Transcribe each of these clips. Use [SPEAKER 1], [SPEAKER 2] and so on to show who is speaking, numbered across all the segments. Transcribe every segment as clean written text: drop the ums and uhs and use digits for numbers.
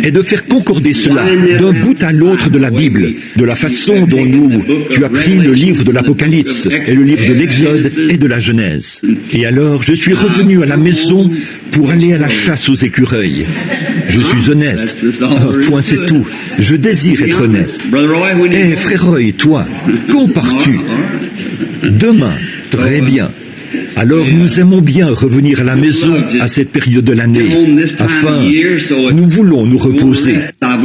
[SPEAKER 1] est de faire concorder cela d'un bout à l'autre de la Bible, de la façon dont tu as pris le livre de l'Apocalypse et le livre de l'Exode et de la Genèse. Et alors, je suis revenu à la maison pour aller à la chasse aux écureuils. Je suis honnête. Un point, c'est tout. Je désire être honnête. Eh, frère Roy, toi, quand pars-tu? Demain. Très bien. Alors nous aimons bien revenir à la maison à cette période de l'année, afin, nous voulons nous reposer.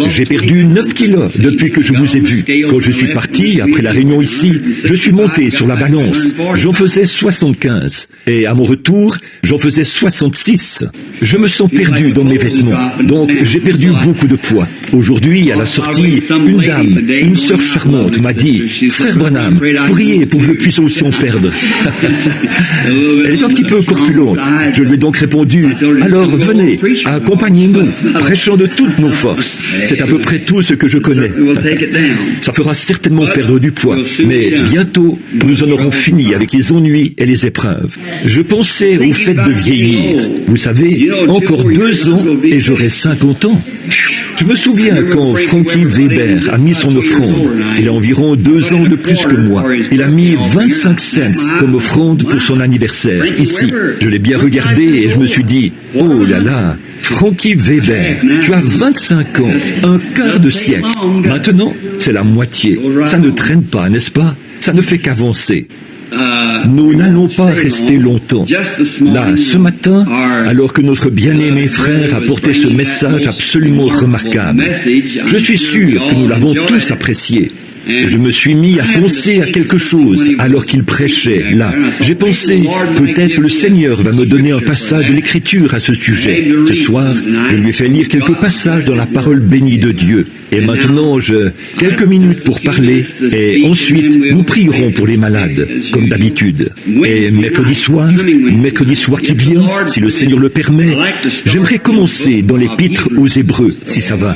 [SPEAKER 1] J'ai perdu 9 kilos depuis que je vous ai vu. Quand je suis parti, après la réunion ici, je suis monté sur la balance. J'en faisais 75. Et à mon retour, j'en faisais 66. Je me sens perdu dans mes vêtements. Donc j'ai perdu beaucoup de poids. Aujourd'hui, à la sortie, une dame, une sœur charmante m'a dit « Frère Branham, priez pour que je puisse aussi en perdre. » Elle est un petit peu corpulente. Je lui ai donc répondu « Alors venez, accompagnez-nous, prêchons de toutes nos forces. » C'est à peu près tout ce que je connais. Ça fera certainement perdre du poids, mais bientôt, nous en aurons fini avec les ennuis et les épreuves. Je pensais au fait de vieillir. Vous savez, encore 2 ans et j'aurai 50 ans. Je me souviens quand Frankie Weber a mis son offrande. Il a environ 2 ans de plus que moi. Il a mis 25 cents comme offrande pour son anniversaire, ici. Je l'ai bien regardé et je me suis dit, oh là là, Frankie Weber, tu as 25 ans, un quart de siècle. Maintenant, c'est la moitié. Ça ne traîne pas, n'est-ce pas? Ça ne fait qu'avancer. Nous n'allons pas rester longtemps. Là, ce matin, alors que notre bien-aimé frère a porté ce message absolument remarquable, je suis sûr que nous l'avons tous apprécié. Je me suis mis à penser à quelque chose alors qu'il prêchait, là. J'ai pensé, peut-être que le Seigneur va me donner un passage de l'Écriture à ce sujet. Ce soir, je lui ai fait lire quelques passages dans la parole bénie de Dieu. Et maintenant, quelques minutes pour parler, et ensuite, nous prierons pour les malades, comme d'habitude. Et mercredi soir qui vient, si le Seigneur le permet, j'aimerais commencer dans l'Épître aux Hébreux, si ça va.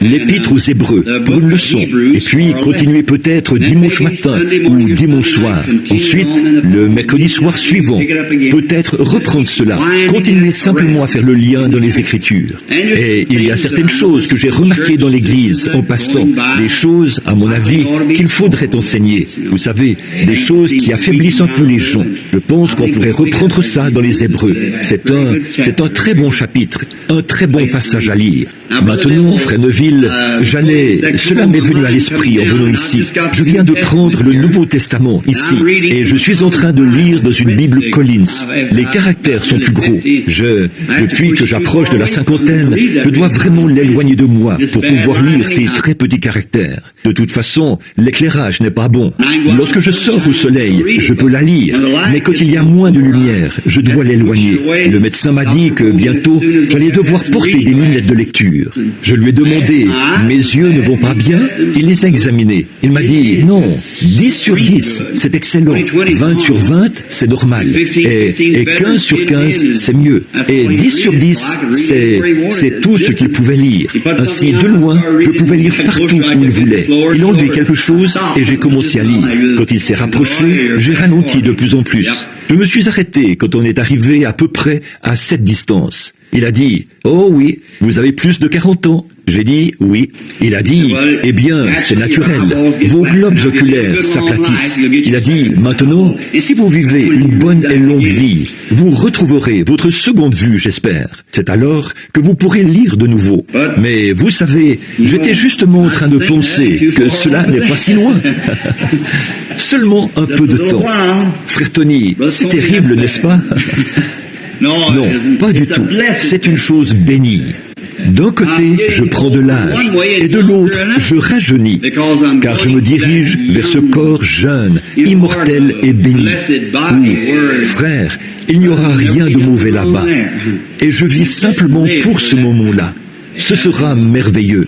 [SPEAKER 1] L'Épître aux Hébreux, pour une leçon, et puis continuer peut-être dimanche matin ou dimanche soir. Ensuite, le mercredi soir suivant, peut-être reprendre cela, continuer simplement à faire le lien dans les Écritures. Et il y a certaines choses que j'ai remarquées dans l'Église en passant, des choses, à mon avis, qu'il faudrait enseigner. Vous savez, des choses qui affaiblissent un peu les gens. Je pense qu'on pourrait reprendre ça dans les Hébreux. C'est un très bon chapitre, un très bon passage à lire. Maintenant, frère Neville, cela m'est venu à l'esprit en venant ici. Je viens de prendre le Nouveau Testament ici, et je suis en train de lire dans une Bible Collins. Les caractères sont plus gros. Depuis que j'approche de la cinquantaine, je dois vraiment l'éloigner de moi pour pouvoir lire ces très petits caractères. De toute façon, l'éclairage n'est pas bon. Lorsque je sors au soleil, je peux la lire, mais quand il y a moins de lumière, je dois l'éloigner. Le médecin m'a dit que bientôt, j'allais devoir porter des lunettes de lecture. Je lui ai demandé, mes yeux ne vont pas bien? Il les a examinés. Il m'a dit, non, 10 sur 10, c'est excellent. 20 sur 20, c'est normal. Et 15 sur 15, c'est mieux. Et 10 sur 10, c'est tout ce qu'il pouvait lire. Ainsi, de loin, je pouvais lire partout où il voulait. Il a enlevé quelque chose et j'ai commencé à lire. Quand il s'est rapproché, j'ai ralenti de plus en plus. Je me suis arrêté quand on est arrivé à peu près à cette distance. Il a dit, oh oui, vous avez plus de 40 ans. J'ai dit, oui. Il a dit, eh bien, c'est naturel. Vos globes oculaires s'aplatissent. Il a dit, maintenant, si vous vivez une bonne et longue vie, vous retrouverez votre seconde vue, j'espère. C'est alors que vous pourrez lire de nouveau. Mais vous savez, j'étais justement en train de penser que cela n'est pas si loin. Seulement un peu de temps. Frère Tony, c'est terrible, n'est-ce pas? Non, pas du tout. C'est une chose bénie. D'un côté, je prends de l'âge, et de l'autre, je rajeunis, car je me dirige vers ce corps jeune, immortel et béni, où, frère, il n'y aura rien de mauvais là-bas, et je vis simplement pour ce moment-là. Ce sera merveilleux.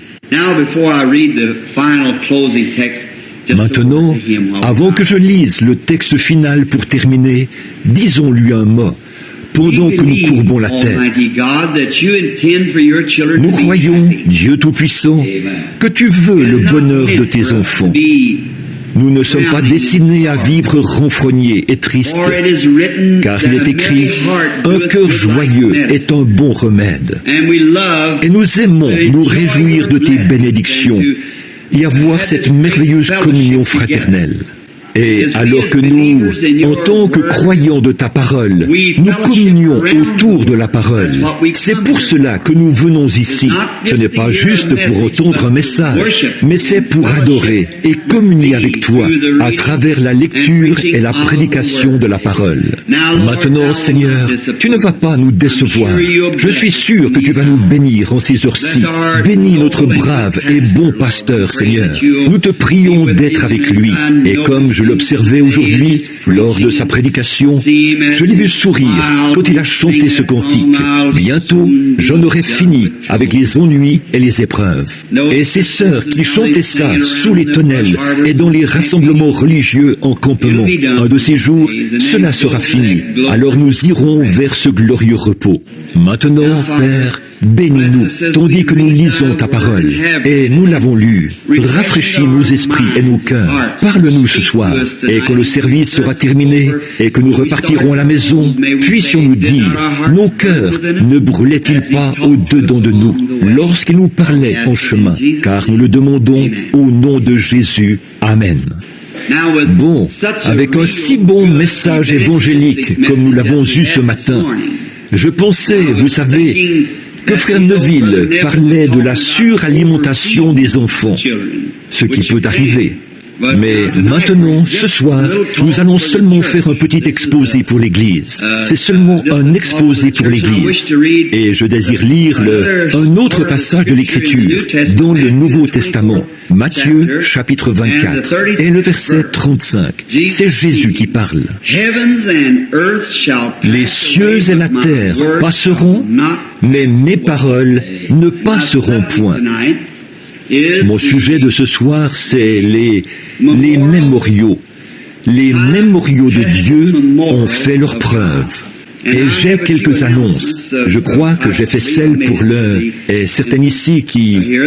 [SPEAKER 1] Maintenant, avant que je lise le texte final pour terminer, disons-lui un mot. Pendant que nous courbons la tête, nous croyons, Dieu Tout-Puissant, que tu veux le bonheur de tes enfants. Nous ne sommes pas destinés à vivre renfrognés et tristes, car il est écrit « Un cœur joyeux est un bon remède ». Et nous aimons nous réjouir de tes bénédictions et avoir cette merveilleuse communion fraternelle. Et alors que nous, en tant que croyants de ta parole, nous communions autour de la parole, c'est pour cela que nous venons ici. Ce n'est pas juste pour entendre un message, mais c'est pour adorer et communier avec toi à travers la lecture et la prédication de la parole. Maintenant, Seigneur, tu ne vas pas nous décevoir. Je suis sûr que tu vas nous bénir en ces heures-ci. Bénis notre brave et bon pasteur, Seigneur. Nous te prions d'être avec lui. Et comme je l'observais aujourd'hui, lors de sa prédication, je l'ai vu sourire quand il a chanté ce cantique. Bientôt, j'en aurai fini avec les ennuis et les épreuves. Et ces sœurs qui chantaient ça sous les tonnelles et dans les rassemblements religieux en campement, un de ces jours, cela sera fini. Alors nous irons vers ce glorieux repos. Maintenant, Père, bénis-nous, tandis que nous lisons ta parole. Et nous l'avons lu. Rafraîchis nos esprits et nos cœurs. Parle-nous ce soir. Et quand le service sera terminé et que nous repartirons à la maison, puissions-nous dire, nos cœurs ne brûlaient-ils pas au-dedans de nous lorsqu'ils nous parlaient en chemin? Car nous le demandons au nom de Jésus. Amen. Bon, avec un si bon message évangélique comme nous l'avons eu ce matin, je pensais, vous savez, que Frère Neville parlait de la suralimentation des enfants, ce qui peut arriver. Mais maintenant, ce soir, nous allons seulement faire un petit exposé pour l'Église. C'est seulement un exposé pour l'Église. Et je désire lire un autre passage de l'Écriture dans le Nouveau Testament, Matthieu chapitre 24 et le verset 35. C'est Jésus qui parle. Les cieux et la terre passeront, mais mes paroles ne passeront point. Mon sujet de ce soir, c'est les mémoriaux. Les mémoriaux de Dieu ont fait leur preuve. Et j'ai quelques annonces. Je crois que j'ai fait celle pour et certaines ici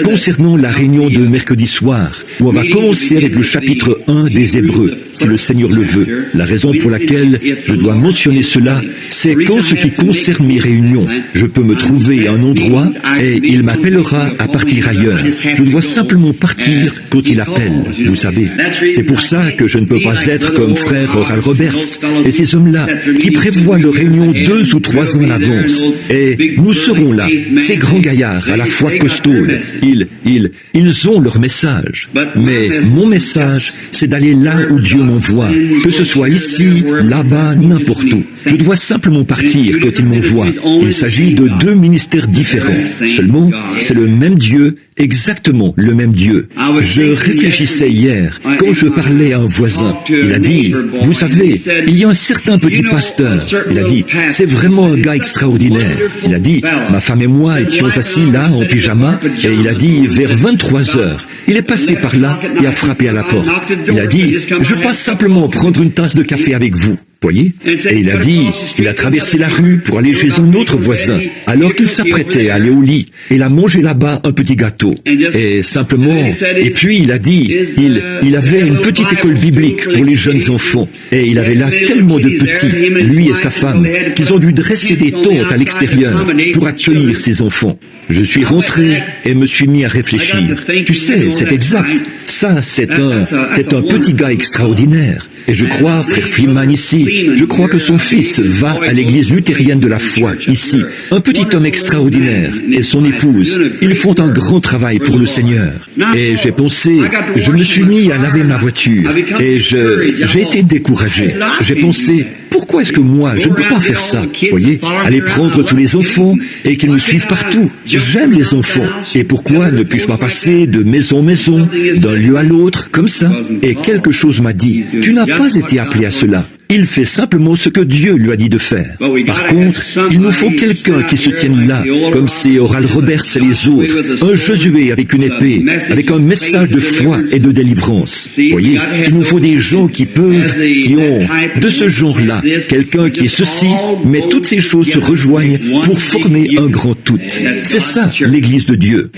[SPEAKER 1] concernant la réunion de mercredi soir, où on va commencer avec le chapitre 1 des Hébreux, si le Seigneur le veut. La raison pour laquelle je dois mentionner cela, c'est qu'en ce qui concerne mes réunions, je peux me trouver à un endroit et il m'appellera à partir ailleurs. Je dois simplement partir quand il appelle, vous savez. C'est pour ça que je ne peux pas être comme frère Oral Roberts et ces hommes-là qui prévoient leur réunion 2 ou 3 ans à l'avance. Et nous serons là, ces grands gaillards à la fois costauds. Ils ont leur message. Mais mon message, c'est d'aller là où Dieu m'envoie. Que ce soit ici, là-bas, n'importe où. Je dois simplement partir quand il m'envoie. Il s'agit de 2 ministères différents. Seulement, c'est le même Dieu, exactement le même Dieu. Je réfléchissais hier, quand je parlais à un voisin. Il a dit, vous savez, il y a un certain petit pasteur. Il a dit, c'est vraiment un gars extraordinaire. Il a dit, ma femme et moi étions assis là en pyjama, et il a dit, vers 23 heures, il est passé par là et a frappé à la porte. Il a dit, je passe simplement prendre une tasse de café avec vous. Voyez? Et il a dit, il a traversé la rue pour aller chez un autre voisin, alors qu'il s'apprêtait à aller au lit. Il a mangé là-bas un petit gâteau. Et simplement, et puis il a dit, il avait une petite école biblique pour les jeunes enfants. Et il avait là tellement de petits, lui et sa femme, qu'ils ont dû dresser des tentes à l'extérieur pour accueillir ces enfants. Je suis rentré et me suis mis à réfléchir. Tu sais, c'est exact. Ça, c'est un petit gars extraordinaire. Et je crois, frère Freeman ici, je crois que son fils va à l'église luthérienne de la foi, ici. Un petit homme extraordinaire et son épouse, ils font un grand travail pour le Seigneur. Et j'ai pensé, je me suis mis à laver ma voiture et j'ai été découragé. J'ai pensé, pourquoi est-ce que moi, je ne peux pas faire ça? Voyez, aller prendre tous les enfants et qu'ils me suivent partout. J'aime les enfants. Et pourquoi ne puis-je pas passer de maison en maison, d'un lieu à l'autre, comme ça? Et quelque chose m'a dit, tu n'as pas été appelé à cela. Il fait simplement ce que Dieu lui a dit de faire. Par contre, il nous faut quelqu'un qui se tienne là, comme ces Oral Roberts et les autres, un Josué avec une épée, avec un message de foi et de délivrance. Voyez, il nous faut des gens qui ont de ce genre-là, quelqu'un qui est ceci, mais toutes ces choses se rejoignent pour former un grand tout. C'est ça, l'Église de Dieu.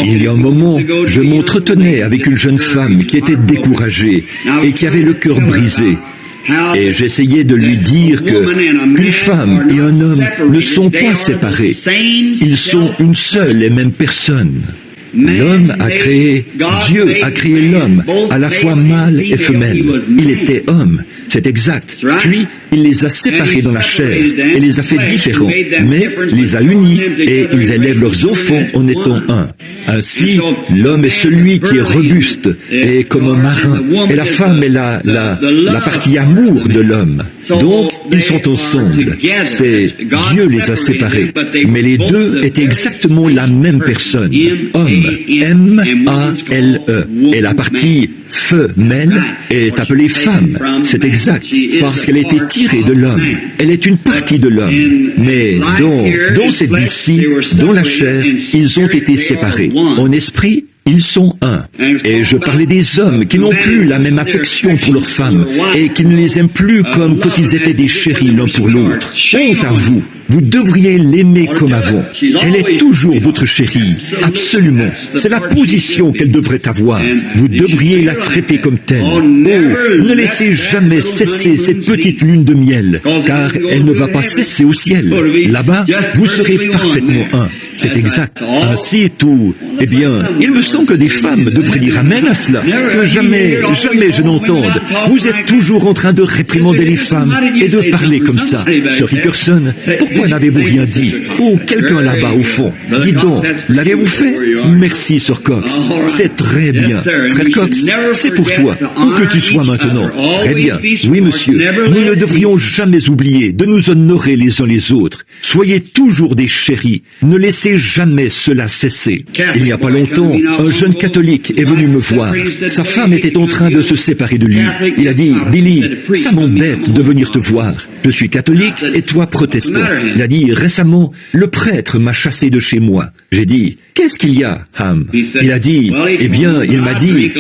[SPEAKER 1] Il y a un moment, je m'entretenais avec une jeune femme qui était découragée et qui avait le cœur brisé. Et j'essayais de lui dire qu'une femme et un homme ne sont pas séparés. Ils sont une seule et même personne. L'homme a créé, Dieu a créé l'homme, à la fois mâle et femelle. Il était homme, c'est exact. Puis, il les a séparés dans la chair et les a fait différents, mais les a unis et ils élèvent leurs enfants en étant un. Ainsi, l'homme est celui qui est robuste et comme un marin, et la femme est la partie amour de l'homme. Donc, ils sont ensemble. C'est Dieu les a séparés, mais les deux étaient exactement la même personne. Homme, M-A-L-E, et la partie femelle est appelée femme. C'est exact, parce qu'elle a été tirée de l'homme. Elle est une partie de l'homme. Mais dans cette vie-ci, dans la chair, ils ont été séparés. En esprit, ils sont un. Et je parlais des hommes qui n'ont plus la même affection pour leurs femmes et qui ne les aiment plus comme quand ils étaient des chéris l'un pour l'autre. Honte à vous. Vous devriez l'aimer comme avant. Elle est toujours votre chérie, absolument. C'est la position qu'elle devrait avoir. Vous devriez la traiter comme telle. Oh, ne laissez jamais cesser cette petite lune de miel, car elle ne va pas cesser au ciel. Là-bas, vous serez parfaitement un. C'est exact. Ainsi tout. Eh bien, il me semble que des femmes devraient dire amen à cela. Que jamais je n'entende. Vous êtes toujours en train de réprimander les femmes et de parler comme ça. Sir Rickerson, pourquoi n'avez-vous rien dit? Oh, quelqu'un là-bas au fond. Dites donc, l'avez-vous fait? Merci, Sir Cox. C'est très bien. Frère Cox, c'est pour toi, où que tu sois maintenant. Très bien. Oui, monsieur. Nous ne devrions jamais oublier de nous honorer les uns les autres. Soyez toujours des chéris. Ne laissez jamais cela cesser. Il n'y a pas longtemps, un jeune catholique est venu me voir. Sa femme était en train de se séparer de lui. Il a dit, Billy, ça m'embête de venir te voir. Je suis catholique et toi protestant. Il a dit, récemment, le prêtre m'a chassé de chez moi. J'ai dit, qu'est-ce qu'il y a, Ham? Il a dit, eh bien, il m'a dit,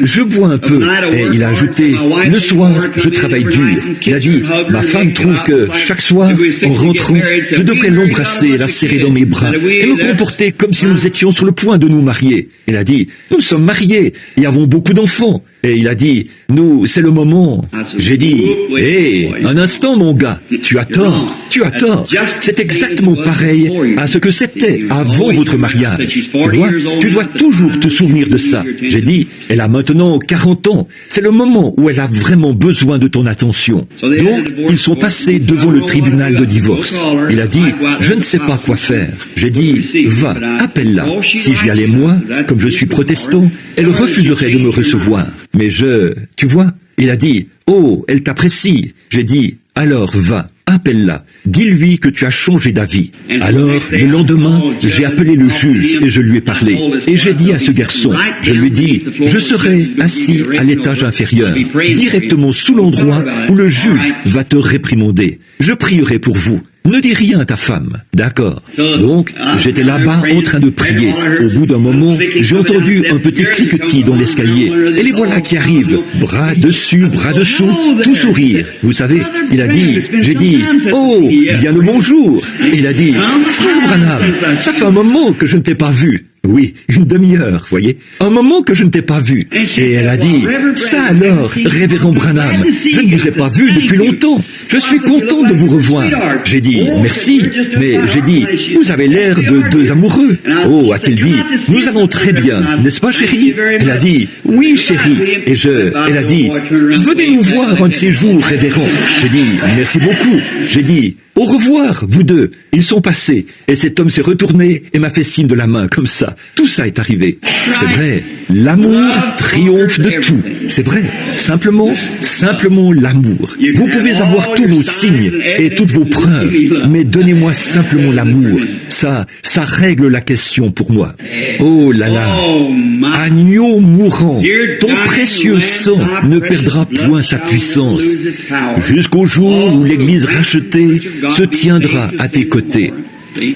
[SPEAKER 1] je bois un peu. Et il a ajouté, le soir, je travaille dur. Il a dit, ma femme trouve que chaque soir, en rentrant, je devrais l'embrasser et la serrer dans mes bras et me comporter comme si nous étions sur le point de nous marier. Il a dit, nous sommes mariés et avons beaucoup d'enfants. Et il a dit, nous, c'est le moment. J'ai dit, hé, un instant, mon gars, tu as tort. C'est exactement pareil à ce que c'était avant votre mariage. Tu dois toujours te souvenir de ça. J'ai dit, elle a maintenant 40 ans. C'est le moment où elle a vraiment besoin de ton attention. Donc, ils sont passés devant le tribunal de divorce. Il a dit, je ne sais pas quoi faire. J'ai dit, va, appelle-la. Si j'y allais moi, comme je suis protestant, elle refuserait de me recevoir. Mais tu vois, il a dit, oh, elle t'apprécie. J'ai dit, alors va, appelle-la, dis-lui que tu as changé d'avis. Alors, le lendemain, j'ai appelé le juge et je lui ai parlé. Et j'ai dit à ce garçon, je lui ai dit, je serai assis à l'étage inférieur, directement sous l'endroit où le juge va te réprimander. Je prierai pour vous. Ne dis rien à ta femme, d'accord? Donc, j'étais là-bas en train de prier. Au bout d'un moment, j'ai entendu un petit cliquetis dans l'escalier. Et les voilà qui arrivent, bras dessus, bras dessous, tout sourire. Vous savez, il a dit, j'ai dit, oh, bien le bonjour. Il a dit, frère Branham, ça fait un moment que je ne t'ai pas vu. Oui, une demi-heure, voyez. Un moment que je ne t'ai pas vu. Et elle a dit, ça alors, révérend Branham, je ne vous ai pas vu depuis longtemps. Je suis content de vous revoir. J'ai dit, merci, mais j'ai dit, vous avez l'air de deux amoureux. Oh, a-t-il dit, nous allons très bien, n'est-ce pas, chérie? Elle a dit, oui, chérie. Et elle a dit, venez nous voir un de ces jours, révérend. J'ai dit, merci beaucoup. J'ai dit, au revoir, vous deux. Ils sont passés. Et cet homme s'est retourné et m'a fait signe de la main, comme ça. tout ça est arrivé. C'est vrai, l'amour triomphe de tout. C'est vrai, simplement l'amour. Vous pouvez avoir tous vos signes et toutes vos preuves, mais donnez-moi simplement l'amour. Ça règle la question pour moi. Oh là là, agneau mourant, ton précieux sang ne perdra point sa puissance, jusqu'au jour où l'Église rachetée se tiendra à tes côtés.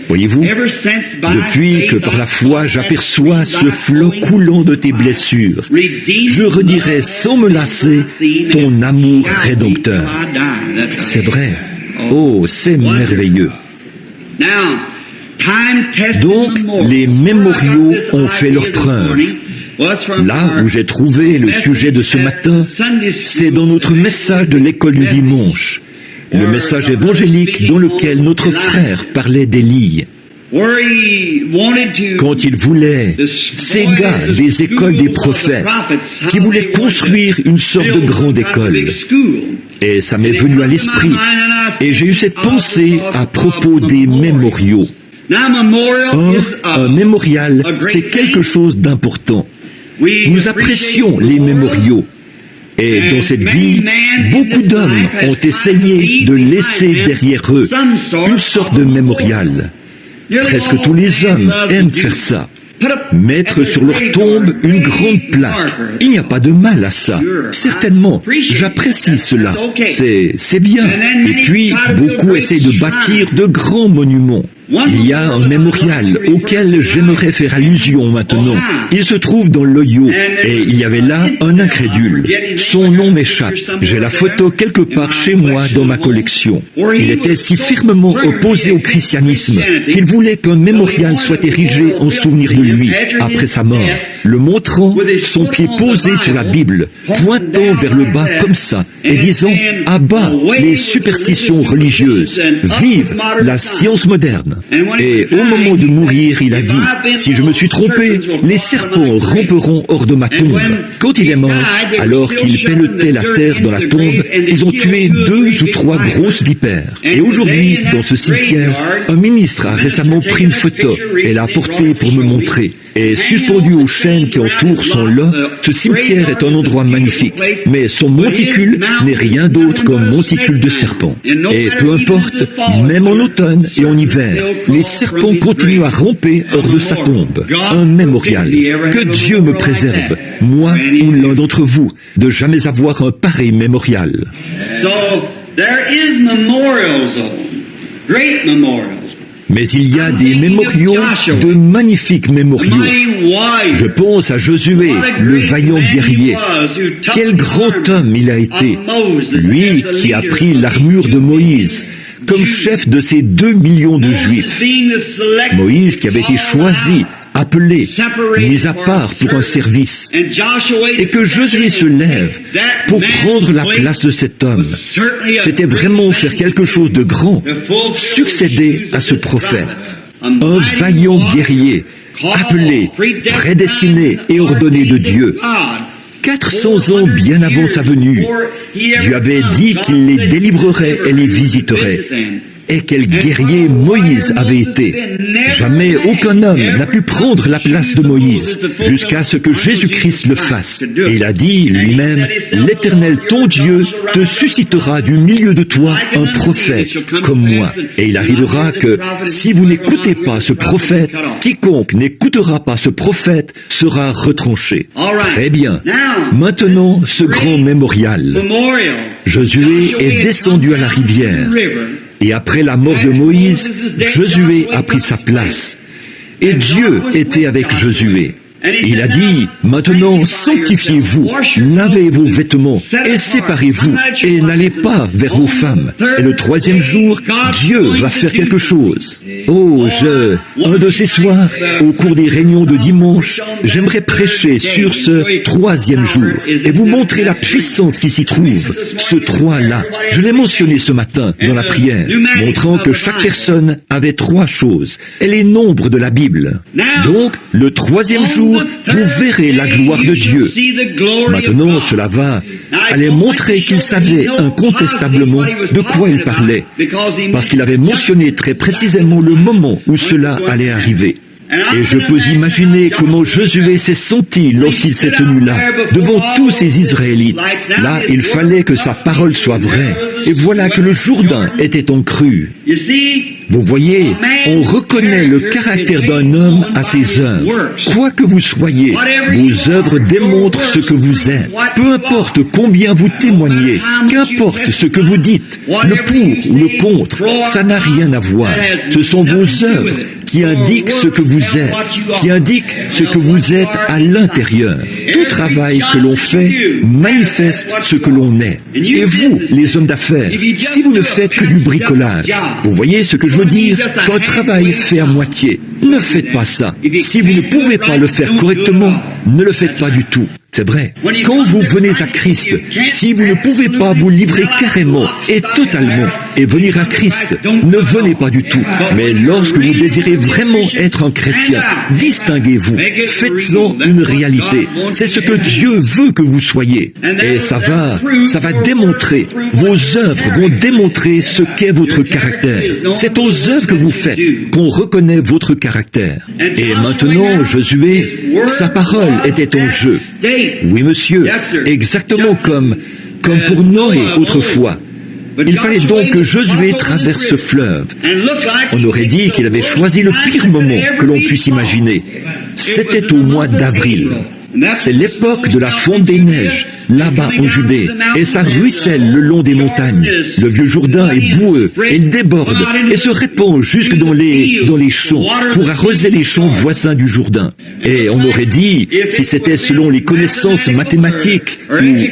[SPEAKER 1] Voyez-vous, depuis que par la foi j'aperçois ce flot coulant de tes blessures, je redirai sans me lasser ton amour rédempteur. C'est vrai. Oh, c'est merveilleux. Donc, les mémoriaux ont fait leur preuve. Là où j'ai trouvé le sujet de ce matin, c'est dans notre message de l'école du dimanche, le message évangélique dans lequel notre frère parlait d'Élie. Quand il voulait, ces gars des écoles des prophètes, qui voulaient construire une sorte de grande école. Et ça m'est venu à l'esprit, et j'ai eu cette pensée à propos des mémoriaux. Or, un mémorial, c'est quelque chose d'important. Nous apprécions les mémoriaux. Et dans cette vie, beaucoup d'hommes ont essayé de laisser derrière eux une sorte de mémorial. Presque tous les hommes aiment faire ça. Mettre sur leur tombe une grande plaque. Il n'y a pas de mal à ça. Certainement, j'apprécie cela. C'est bien. Et puis, beaucoup essayent de bâtir de grands monuments. Il y a un mémorial auquel j'aimerais faire allusion maintenant. Il se trouve dans l'Ohio, et il y avait là un incrédule. Son nom m'échappe. J'ai la photo quelque part chez moi dans ma collection. Il était si fermement opposé au christianisme qu'il voulait qu'un mémorial soit érigé en souvenir de lui après sa mort, le montrant, son pied posé sur la Bible, pointant vers le bas comme ça, et disant « À bas les superstitions religieuses, vive la science moderne ». Et au moment de mourir, il a dit, si je me suis trompé, les serpents ramperont hors de ma tombe. Quand il est mort, alors qu'il pelletait la terre dans la tombe, ils ont tué 2 ou 3 grosses vipères. Et aujourd'hui, dans ce cimetière, un ministre a récemment pris une photo et l'a apportée pour me montrer. Et suspendu aux chaînes qui entourent son lot, ce cimetière est un endroit magnifique. Mais son monticule n'est rien d'autre qu'un monticule de serpents. Et peu importe, même en automne et en hiver, les serpents continuent à ramper hors de sa tombe. Un mémorial. Que Dieu me préserve, moi ou l'un d'entre vous, de jamais avoir un pareil mémorial. Mais il y a des mémoriaux, de magnifiques mémoriaux. Je pense à Josué, le vaillant guerrier. Quel grand homme il a été. Lui qui a pris l'armure de Moïse comme chef de ces 2 millions de Juifs. Moïse qui avait été choisi, appelé, mis à part pour un service. Et que Josué se lève pour prendre la place de cet homme. C'était vraiment faire quelque chose de grand, succéder à ce prophète. Un vaillant guerrier, appelé, prédestiné et ordonné de Dieu. 400 ans bien avant sa venue, Dieu avait dit qu'il les délivrerait et les visiterait. Et quel guerrier Moïse avait été. Jamais aucun homme n'a pu prendre la place de Moïse, jusqu'à ce que Jésus-Christ le fasse. Et il a dit lui-même, « L'Éternel, ton Dieu, te suscitera du milieu de toi un prophète comme moi. Et il arrivera que, si vous n'écoutez pas ce prophète, quiconque n'écoutera pas ce prophète sera retranché. » Très bien. Maintenant, ce grand mémorial. Josué est descendu à la rivière. Et après la mort de Moïse, Josué a pris sa place. Et Dieu était avec Josué. Il a dit, maintenant sanctifiez-vous, lavez vos vêtements et séparez-vous et n'allez pas vers vos femmes. Et le 3e jour, Dieu va faire quelque chose. Oh, un de ces soirs, au cours des réunions de dimanche, j'aimerais prêcher sur ce 3e jour et vous montrer la puissance qui s'y trouve, ce 3-là. Je l'ai mentionné ce matin dans la prière, montrant que chaque personne avait 3 choses et les nombres de la Bible. Donc, le 3e jour, vous verrez la gloire de Dieu. Maintenant, cela allait montrer qu'il savait incontestablement de quoi il parlait, parce qu'il avait mentionné très précisément le moment où cela allait arriver. Et je peux imaginer comment Josué s'est senti lorsqu'il s'est tenu là, devant tous ces Israélites. Là, il fallait que sa parole soit vraie. Et voilà que le Jourdain était en crue. Vous voyez, on reconnaît le caractère d'un homme à ses œuvres. Quoi que vous soyez, vos œuvres démontrent ce que vous êtes. Peu importe combien vous témoignez, qu'importe ce que vous dites, le pour ou le contre, ça n'a rien à voir. Ce sont vos œuvres qui indiquent ce que vous êtes, qui indiquent ce que vous êtes à l'intérieur. Tout travail que l'on fait manifeste ce que l'on est. Et vous, les hommes d'affaires, si vous ne faites que du bricolage, vous voyez ce que je veux dire, qu'un travail fait à moitié, ne faites pas ça. Si vous ne pouvez pas le faire correctement, ne le faites pas du tout. C'est vrai. Quand vous venez à Christ, si vous ne pouvez pas vous livrer carrément et totalement et venir à Christ, ne venez pas du tout. Mais lorsque vous désirez vraiment être un chrétien, distinguez-vous. Faites-en une réalité. C'est ce que Dieu veut que vous soyez. Et ça va démontrer, vos œuvres vont démontrer ce qu'est votre caractère. C'est aux œuvres que vous faites qu'on reconnaît votre caractère. Et maintenant, Josué, sa parole était en jeu. Oui, monsieur, exactement comme pour Noé autrefois. Il fallait donc que Josué traverse ce fleuve. On aurait dit qu'il avait choisi le pire moment que l'on puisse imaginer. C'était au mois d'avril. C'est l'époque de la fonte des neiges, là-bas en Judée, et ça ruisselle le long des montagnes. Le vieux Jourdain est boueux, il déborde et se répand jusque dans les champs pour arroser les champs voisins du Jourdain. Et on aurait dit, si c'était selon les connaissances mathématiques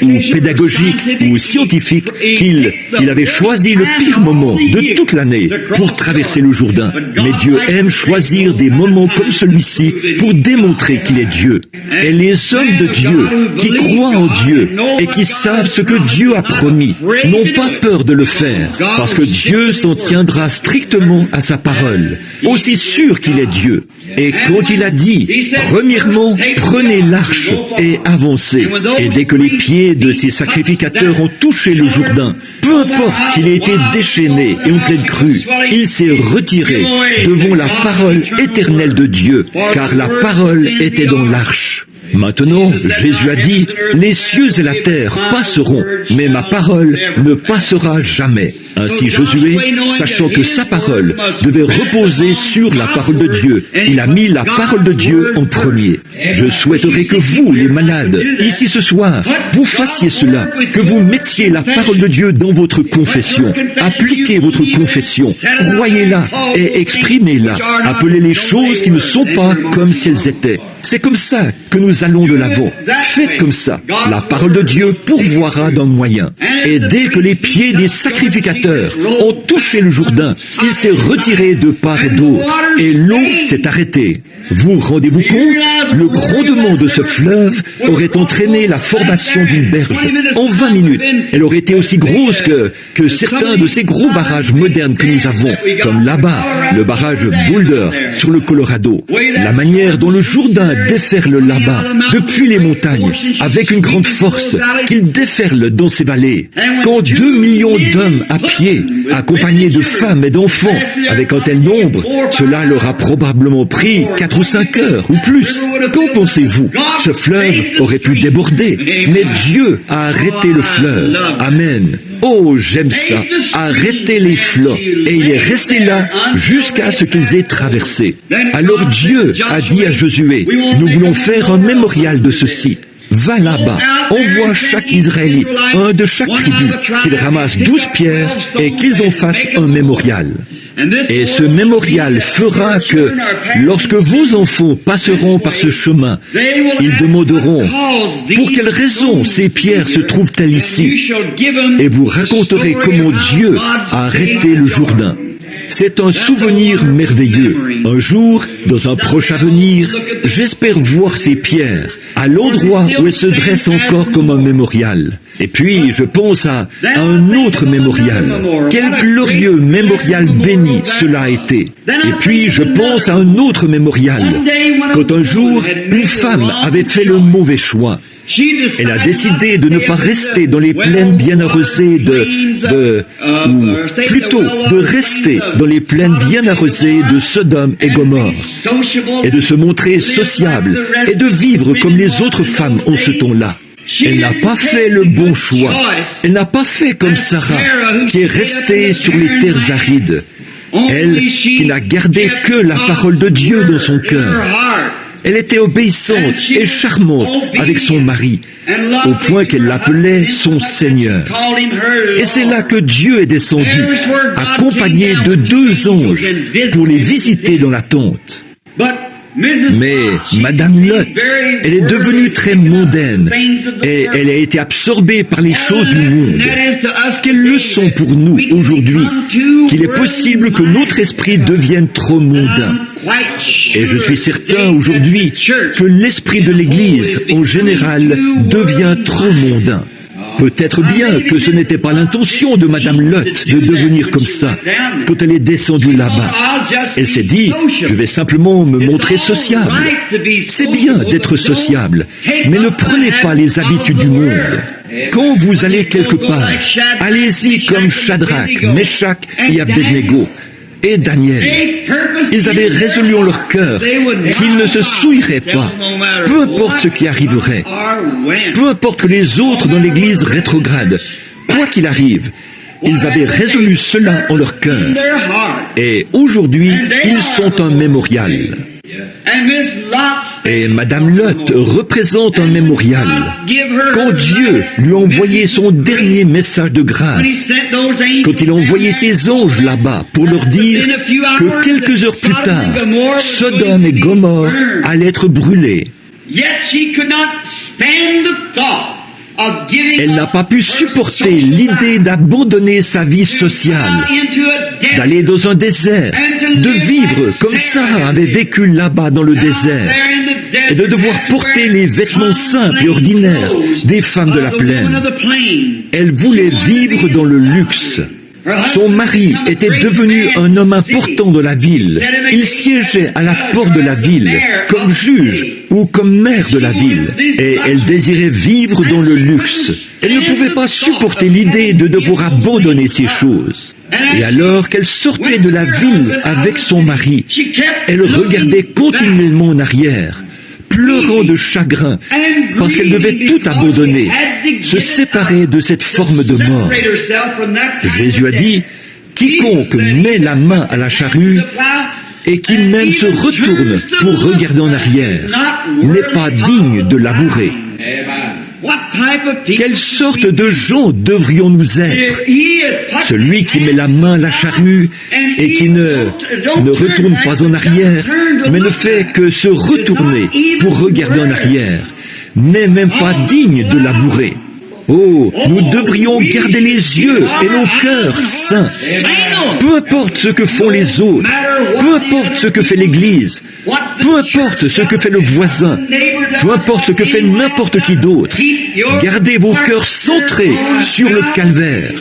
[SPEAKER 1] ou pédagogiques ou scientifiques, qu'il avait choisi le pire moment de toute l'année pour traverser le Jourdain. Mais Dieu aime choisir des moments comme celui-ci pour démontrer qu'il est Dieu. Et les hommes de Dieu qui croient en Dieu et qui savent ce que Dieu a promis n'ont pas peur de le faire parce que Dieu s'en tiendra strictement à sa parole, aussi sûr qu'il est Dieu. Et quand il a dit, premièrement, prenez l'arche et avancez. Et dès que les pieds de ces sacrificateurs ont touché le Jourdain, peu importe qu'il ait été déchaîné et en pleine crue, il s'est retiré devant la parole éternelle de Dieu, car la parole était dans l'arche. Maintenant, Jésus a dit, les cieux et la terre passeront, mais ma parole ne passera jamais. Ainsi Josué, sachant que sa parole devait reposer sur la parole de Dieu, il a mis la parole de Dieu en premier. Je souhaiterais que vous, les malades, ici ce soir, vous fassiez cela, que vous mettiez la parole de Dieu dans votre confession. Appliquez votre confession, croyez-la et exprimez-la. Appelez les choses qui ne sont pas comme si elles étaient. C'est comme ça que nous allons de l'avant. Faites comme ça. La parole de Dieu pourvoira d'un moyen. Et dès que les pieds des sacrificateurs ont touché le Jourdain, il s'est retiré de part et d'autre. Et l'eau s'est arrêtée. Vous rendez-vous compte? Le grondement de ce fleuve aurait entraîné la formation d'une berge. En 20 minutes, elle aurait été aussi grosse que certains de ces gros barrages modernes que nous avons, comme là-bas, le barrage Boulder sur le Colorado. La manière dont le Jourdain déferle là-bas, depuis les montagnes, avec une grande force, qu'il déferle dans ces vallées. Quand 2 millions d'hommes à pied, accompagnés de femmes et d'enfants, avec un tel nombre, cela leur a probablement pris 4 ou 5 heures ou plus. Qu'en pensez-vous? Ce fleuve aurait pu déborder, mais Dieu a arrêté le fleuve. Amen. Oh, j'aime ça. Arrêtez les flots. Et il est resté là jusqu'à ce qu'ils aient traversé. Alors Dieu a dit à Josué, nous voulons faire un mémorial de ceci. Va là-bas, envoie chaque Israélite, un de chaque tribu, qu'ils ramassent 12 pierres et qu'ils en fassent un mémorial. Et ce mémorial fera que, lorsque vos enfants passeront par ce chemin, ils demanderont « Pour quelle raison ces pierres se trouvent-elles ici ?» Et vous raconterez comment Dieu a arrêté le Jourdain. C'est un souvenir merveilleux. Un jour, dans un proche avenir, j'espère voir ces pierres à l'endroit où elles se dressent encore comme un mémorial. Et puis, je pense à un autre mémorial. Quel glorieux mémorial béni cela a été. Et puis, je pense à un autre mémorial. Quand un jour, une femme avait fait le mauvais choix. Elle a décidé de ne pas rester dans les plaines bienarrosées ou plutôt de rester dans les plaines bienarrosées de Sodome et Gomorrhe, et de se montrer sociable, et de vivre comme les autres femmes en ce temps-là. Elle n'a pas fait le bon choix. Elle n'a pas fait comme Sarah, qui est restée sur les terres arides. Elle, qui n'a gardé que la parole de Dieu dans son cœur. Elle était obéissante et charmante avec son mari, au point qu'elle l'appelait son Seigneur. Et c'est là que Dieu est descendu, accompagné de 2 anges, pour les visiter dans la tente. Mais Madame Lot, elle est devenue très mondaine et elle a été absorbée par les choses du monde. Quelle leçon pour nous aujourd'hui qu'il est possible que notre esprit devienne trop mondain. Et je suis certain aujourd'hui que l'esprit de l'Église en général devient trop mondain. Peut-être bien que ce n'était pas l'intention de Madame Lot de devenir comme ça quand elle est descendue là-bas. Elle s'est dit, je vais simplement me montrer sociable. C'est bien d'être sociable, mais ne prenez pas les habitudes du monde. Quand vous allez quelque part, allez-y comme Shadrach, Meshach et Abednego. Et Daniel, ils avaient résolu en leur cœur qu'ils ne se souilleraient pas, peu importe ce qui arriverait, peu importe que les autres dans l'Église rétrogradent, quoi qu'il arrive, ils avaient résolu cela en leur cœur. Et aujourd'hui, ils sont un mémorial. Et Madame Lot représente un mémorial. Quand Dieu lui a envoyé son dernier message de grâce, quand il a envoyé ses anges là-bas pour leur dire que quelques heures plus tard, Sodome et Gomorrhe allaient être brûlés, elle n'a pas pu supporter l'idée d'abandonner sa vie sociale, d'aller dans un désert, de vivre comme Sarah avait vécu là-bas dans le désert, et de devoir porter les vêtements simples et ordinaires des femmes de la plaine. Elle voulait vivre dans le luxe. Son mari était devenu un homme important de la ville. Il siégeait à la porte de la ville, comme juge ou comme maire de la ville. Et elle désirait vivre dans le luxe. Elle ne pouvait pas supporter l'idée de devoir abandonner ces choses. Et alors qu'elle sortait de la ville avec son mari, elle regardait continuellement en arrière, pleurant de chagrin, parce qu'elle devait tout abandonner, se séparer de cette forme de mort. Jésus a dit, « Quiconque met la main à la charrue et qui même se retourne pour regarder en arrière n'est pas digne de labourer. » Quelle sorte de gens devrions-nous être? Celui qui met la main à la charrue et qui ne retourne pas en arrière, mais ne fait que se retourner pour regarder en arrière, n'est même pas digne de labourer. Oh, nous devrions garder les yeux et nos cœurs saints. Peu importe ce que font les autres, peu importe ce que fait l'Église, peu importe ce que fait le voisin, peu importe ce que fait n'importe qui d'autre, gardez vos cœurs centrés sur le calvaire.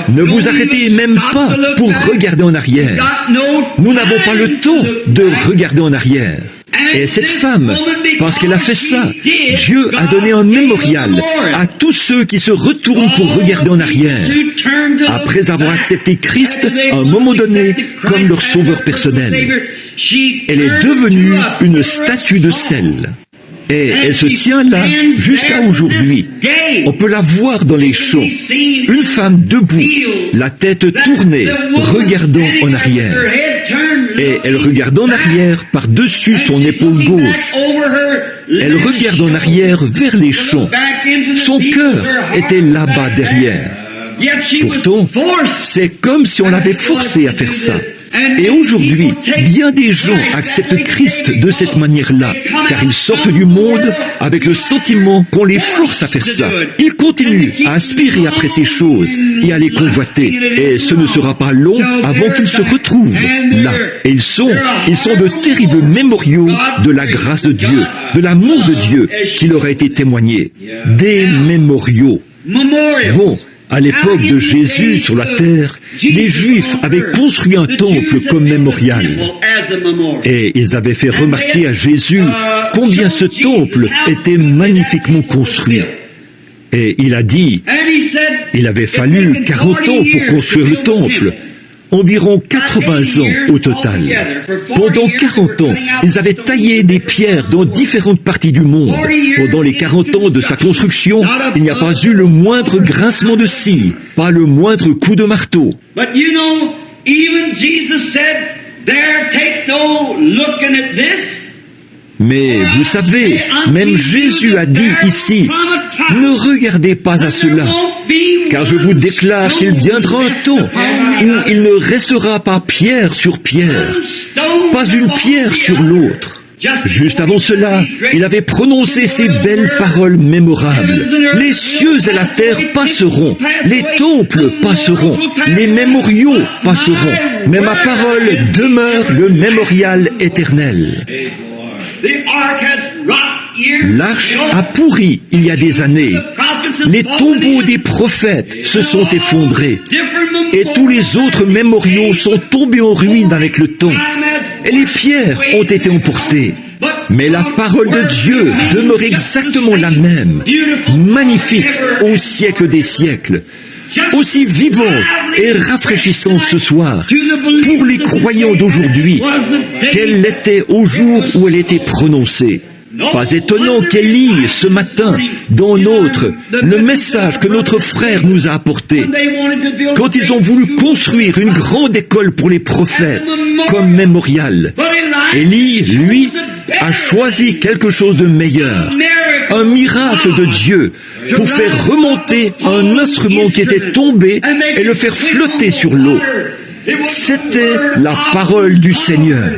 [SPEAKER 1] Ne vous arrêtez même pas pour regarder en arrière. Nous n'avons pas le temps de regarder en arrière. Et cette femme, parce qu'elle a fait ça, Dieu a donné un mémorial à tous ceux qui se retournent pour regarder en arrière, après avoir accepté Christ à un moment donné comme leur sauveur personnel. Elle est devenue une statue de sel. Et elle se tient là jusqu'à aujourd'hui. On peut la voir dans les champs. Une femme debout, la tête tournée, regardant en arrière. Et elle regarde en arrière par-dessus son épaule gauche. Elle regarde en arrière vers les champs. Son cœur était là-bas derrière. Pourtant, c'est comme si on l'avait forcé à faire ça. Et aujourd'hui, bien des gens acceptent Christ de cette manière-là, car ils sortent du monde avec le sentiment qu'on les force à faire ça. Ils continuent à aspirer après ces choses et à les convoiter. Et ce ne sera pas long avant qu'ils se retrouvent là. Et ils sont de terribles mémoriaux de la grâce de Dieu, de l'amour de Dieu qui leur a été témoigné. Des mémoriaux. Bon. À l'époque de Jésus sur la terre, les Juifs avaient construit un temple comme mémorial. Et ils avaient fait remarquer à Jésus combien ce temple était magnifiquement construit. Et il a dit, il avait fallu 40 ans pour construire le temple. Environ 80 ans au total. Pendant 40 ans, ils avaient taillé des pierres dans différentes parties du monde. Pendant les 40 ans de sa construction, il n'y a pas eu le moindre grincement de scie, pas le moindre coup de marteau. Mais vous savez, même Jésus a dit ici, ne regardez pas à cela, car je vous déclare qu'il viendra un temps où il ne restera pas pierre sur pierre, pas une pierre sur l'autre. Juste avant cela, il avait prononcé ces belles paroles mémorables. Les cieux et la terre passeront, les temples passeront, les mémoriaux passeront, mais ma parole demeure le mémorial éternel. L'arche a pourri il y a des années. Les tombeaux des prophètes se sont effondrés. Et tous les autres mémoriaux sont tombés en ruine avec le temps. Et les pierres ont été emportées. Mais la parole de Dieu demeure exactement la même, magnifique au siècle des siècles, aussi vivante et rafraîchissante ce soir pour les croyants d'aujourd'hui qu'elle l'était au jour où elle était prononcée. Pas étonnant qu'elle lit ce matin dans le message que notre frère nous a apporté. Quand ils ont voulu construire une grande école pour les prophètes comme mémorial, Élie, lui, a choisi quelque chose de meilleur. Un miracle de Dieu pour faire remonter un instrument qui était tombé et le faire flotter sur l'eau. C'était la parole du Seigneur.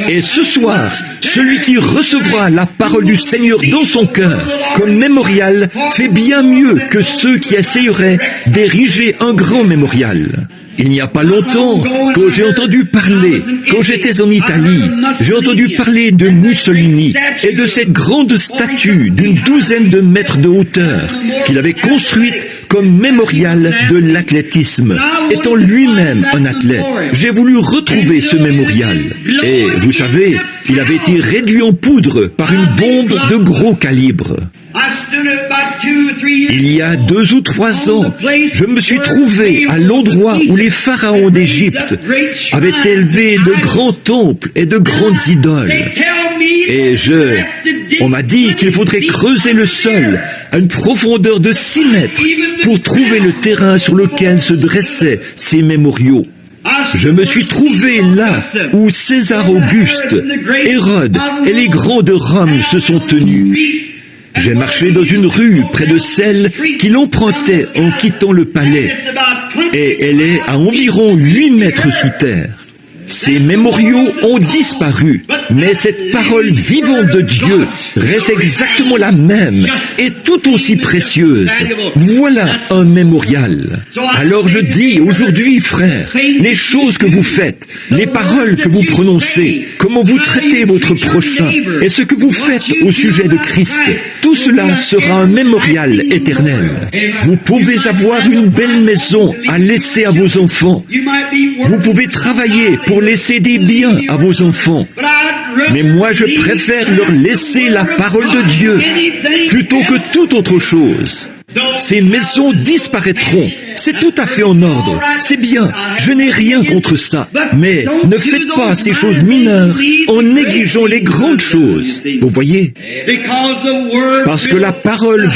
[SPEAKER 1] Et ce soir, celui qui recevra la parole du Seigneur dans son cœur comme mémorial fait bien mieux que ceux qui essayeraient d'ériger un grand mémorial. Il n'y a pas longtemps, quand j'ai entendu parler, quand j'étais en Italie, j'ai entendu parler de Mussolini et de cette grande statue d'une 12aine de mètres de hauteur qu'il avait construite comme mémorial de l'athlétisme, étant lui-même un athlète. J'ai voulu retrouver ce mémorial. Et vous savez, il avait été réduit en poudre par une bombe de gros calibre. Il y a 2 ou 3 ans, je me suis trouvé à l'endroit où les pharaons d'Égypte avaient élevé de grands temples et de grandes idoles. Et on m'a dit qu'il faudrait creuser le sol à une profondeur de 6 mètres pour trouver le terrain sur lequel se dressaient ces mémoriaux. Je me suis trouvé là où César Auguste, Hérode et les grands de Rome se sont tenus. J'ai marché dans une rue près de celle qu'il empruntait en quittant le palais, et elle est à environ 8 mètres sous terre. Ces mémoriaux ont disparu, mais cette parole vivante de Dieu reste exactement la même et tout aussi précieuse. Voilà un mémorial. Alors je dis aujourd'hui, frères, les choses que vous faites, les paroles que vous prononcez, comment vous traitez votre prochain et ce que vous faites au sujet de Christ, tout cela sera un mémorial éternel. Vous pouvez avoir une belle maison à laisser à vos enfants. Vous pouvez travailler pour laisser des biens à vos enfants. Mais moi, je préfère leur laisser la parole de Dieu plutôt que toute autre chose. Ces maisons disparaîtront. C'est tout à fait en ordre. C'est bien. Je n'ai rien contre ça. Mais ne faites pas ces choses mineures en négligeant les grandes choses. Vous voyez? Parce que la parole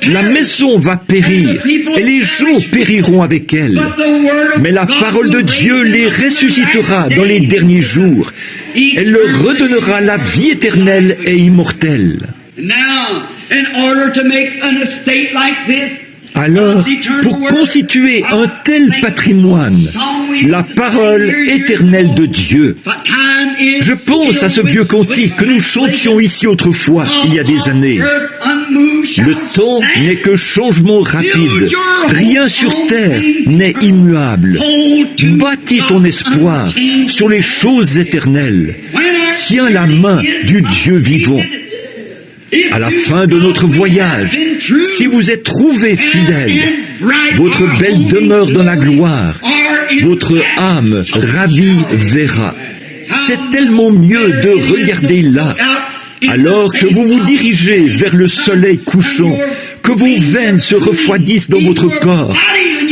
[SPEAKER 1] la maison va périr et les gens périront avec elle. Mais la parole de Dieu les ressuscitera dans les derniers jours. Elle leur redonnera la vie éternelle et immortelle. Alors, pour constituer un tel patrimoine, la parole éternelle de Dieu, je pense à ce vieux cantique que nous chantions ici autrefois, il y a des années. Le temps n'est que changement rapide. Rien sur terre n'est immuable. Bâtis ton espoir sur les choses éternelles. Tiens la main du Dieu vivant. À la fin de notre voyage, si vous êtes trouvés fidèles, votre belle demeure dans la gloire, votre âme ravie verra. C'est tellement mieux de regarder là, alors que vous vous dirigez vers le soleil couchant, que vos veines se refroidissent dans votre corps,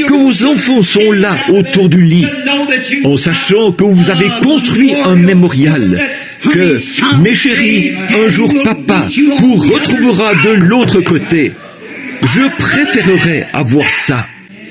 [SPEAKER 1] que vos enfants sont là autour du lit, en sachant que vous avez construit un mémorial, que, mes chéris, un jour papa vous retrouvera de l'autre côté. Je préférerais avoir ça.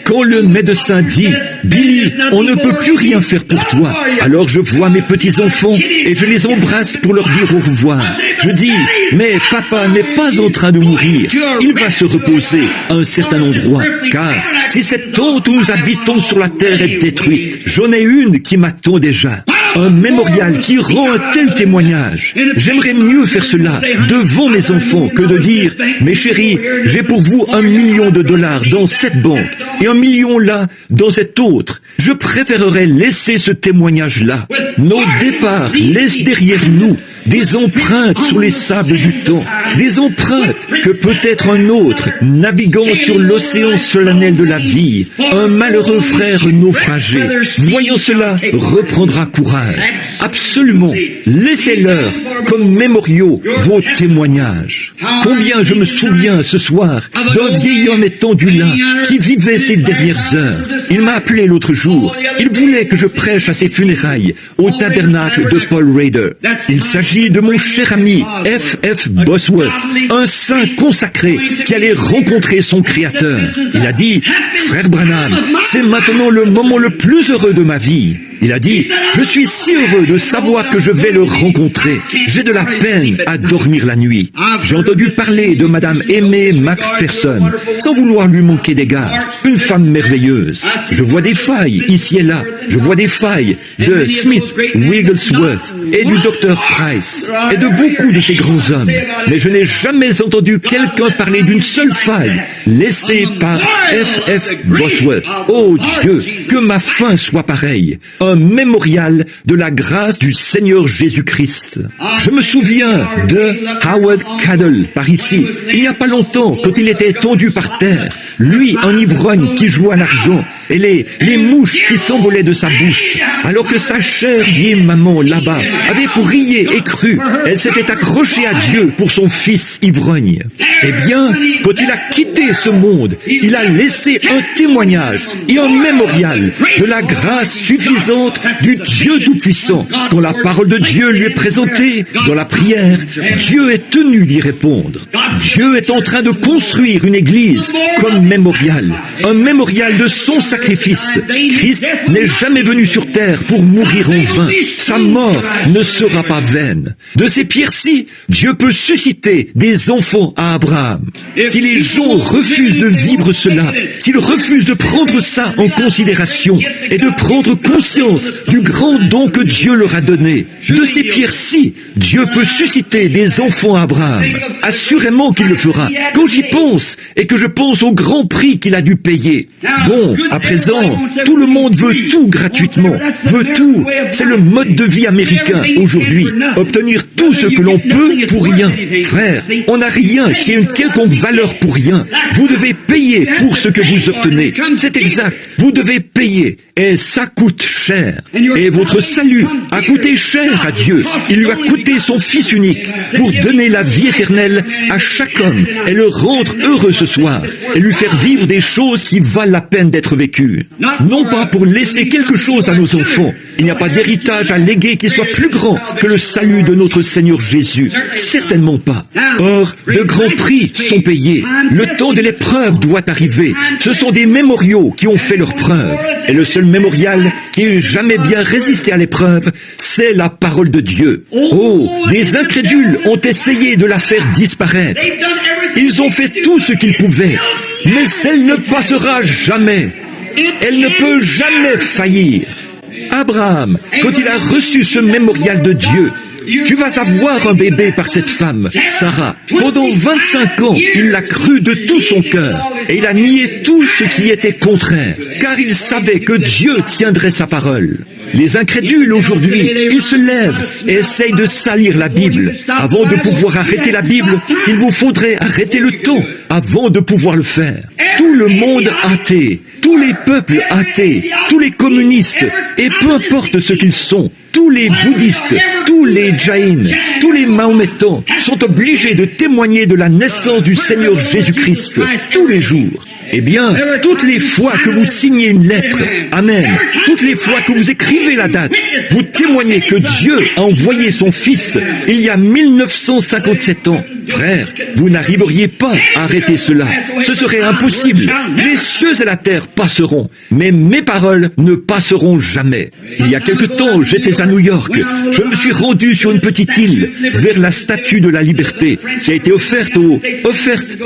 [SPEAKER 1] Quand le médecin dit « Billy, on ne peut plus rien faire pour toi », alors je vois mes petits-enfants et je les embrasse pour leur dire au revoir. Je dis « Mais papa n'est pas en train de mourir, il va se reposer à un certain endroit, car si cette tente où nous habitons sur la terre est détruite, j'en ai une qui m'attend déjà. » Un mémorial qui rend un tel témoignage. J'aimerais mieux faire cela devant mes enfants que de dire « Mes chéris, j'ai pour vous $1 million dans cette banque et $1 million là, dans cette autre. » Je préférerais laisser ce témoignage-là. Nos départs laissent derrière nous des empreintes sur les sables du temps, des empreintes que peut-être un autre, naviguant sur l'océan solennel de la vie, un malheureux frère naufragé, voyant cela, reprendra courage. Absolument, laissez-leur comme mémoriaux vos témoignages. Combien je me souviens ce soir d'un vieil homme étendu là, qui vivait ses dernières heures. Il m'a appelé l'autre jour. Il voulait que je prêche à ses funérailles au tabernacle de Paul Rader. Il s'agit de mon cher ami F.F. Bosworth, un saint consacré qui allait rencontrer son Créateur. Il a dit « Frère Branham, c'est maintenant le moment le plus heureux de ma vie. » Il a dit « Je suis si heureux de savoir que je vais le rencontrer. J'ai de la peine à dormir la nuit. » J'ai entendu parler de Madame Aimée McPherson, sans vouloir lui manquer d'égard. Une femme merveilleuse. Je vois des failles ici et là. Je vois des failles de Smith, Wigglesworth et du Dr. Price et de beaucoup de ces grands hommes. Mais je n'ai jamais entendu quelqu'un parler d'une seule faille laissée par F.F. Bosworth. Oh Dieu, que ma fin soit pareille. Un mémorial de la grâce du Seigneur Jésus-Christ. Je me souviens de Howard Cadell par ici, il n'y a pas longtemps, quand il était tendu par terre, lui, un ivrogne qui jouait à l'argent, et les mouches qui s'envolaient de sa bouche, alors que sa chère vieille maman là-bas avait prié et cru, elle s'était accrochée à Dieu pour son fils ivrogne. Eh bien, quand il a quitté ce monde, il a laissé un témoignage et un mémorial de la grâce suffisante du Dieu Tout-Puissant. Quand la parole de Dieu lui est présentée dans la prière, Dieu est tenu d'y répondre. Dieu est en train de construire une église comme mémorial, un mémorial de son sacrifice. Christ n'est jamais venu sur terre pour mourir en vain. Sa mort ne sera pas vaine. De ces pierres-ci, Dieu peut susciter des enfants à Abraham. Si les gens refusent de vivre cela, s'ils refusent de prendre ça en considération et de prendre conscience du grand don que Dieu leur a donné, de ces pierres-ci, Dieu peut susciter des enfants à Abraham. Assurément qu'il le fera. Quand j'y pense, et que je pense au grand prix qu'il a dû payer. Bon, à présent, tout le monde veut tout gratuitement, veut tout. C'est le mode de vie américain aujourd'hui. Obtenir tout ce que l'on peut pour rien. Frère, on n'a rien qui ait une quelconque valeur pour rien. Vous devez payer pour ce que vous obtenez. C'est exact. Vous devez payer. Et ça coûte cher. Et votre salut a coûté cher à Dieu. Il lui a coûté son Fils unique pour donner la vie éternelle à chaque homme et le rendre heureux ce soir et lui faire vivre des choses qui valent la peine d'être vécues. Non pas pour laisser quelque chose à nos enfants. Il n'y a pas d'héritage à léguer qui soit plus grand que le salut de notre Seigneur Jésus. Certainement pas. Or, de grands prix sont payés. Le temps de l'épreuve doit arriver. Ce sont des mémoriaux qui ont fait leur preuve. Et le seul mémorial qui ait jamais bien résisté à l'épreuve, c'est la parole de Dieu. Oh, des incrédules ont essayé de la faire disparaître. Ils ont fait tout ce qu'ils pouvaient, mais elle ne passera jamais. Elle ne peut jamais faillir. Abraham, quand il a reçu ce mémorial de Dieu, tu vas avoir un bébé par cette femme, Sarah. Pendant 25 ans, il l'a cru de tout son cœur et il a nié tout ce qui était contraire, car il savait que Dieu tiendrait sa parole. Les incrédules aujourd'hui, ils se lèvent et essayent de salir la Bible. Avant de pouvoir arrêter la Bible, il vous faudrait arrêter le temps avant de pouvoir le faire. Tout le monde athée, tous les peuples athées, tous les communistes, et peu importe ce qu'ils sont, tous les bouddhistes, tous les jaïns, tous les mahométans sont obligés de témoigner de la naissance du Seigneur Jésus-Christ tous les jours. Eh bien, toutes les fois que vous signez une lettre, amen, toutes les fois que vous écrivez la date, vous témoignez que Dieu a envoyé son Fils il y a 1957 ans. Frère, vous n'arriveriez pas à arrêter cela. Ce serait impossible. Les cieux et la terre passeront, mais mes paroles ne passeront jamais. Il y a quelque temps, j'étais à New York. Je me suis rendu sur une petite île vers la Statue de la Liberté qui a été offerte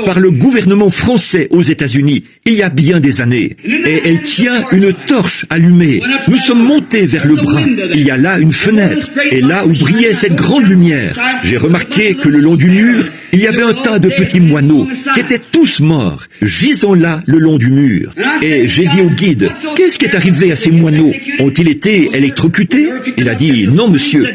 [SPEAKER 1] par le gouvernement français aux États-Unis il y a bien des années. Et elle tient une torche allumée. Nous sommes montés vers le bras. Il y a là une fenêtre. Et là où brillait cette grande lumière, j'ai remarqué que le long du mur, il y avait un tas de petits moineaux qui étaient tous morts, gisant là le long du mur. Et j'ai dit au guide, qu'est-ce qui est arrivé à ces moineaux? Ont-ils été électrocutés? Il a dit, non monsieur.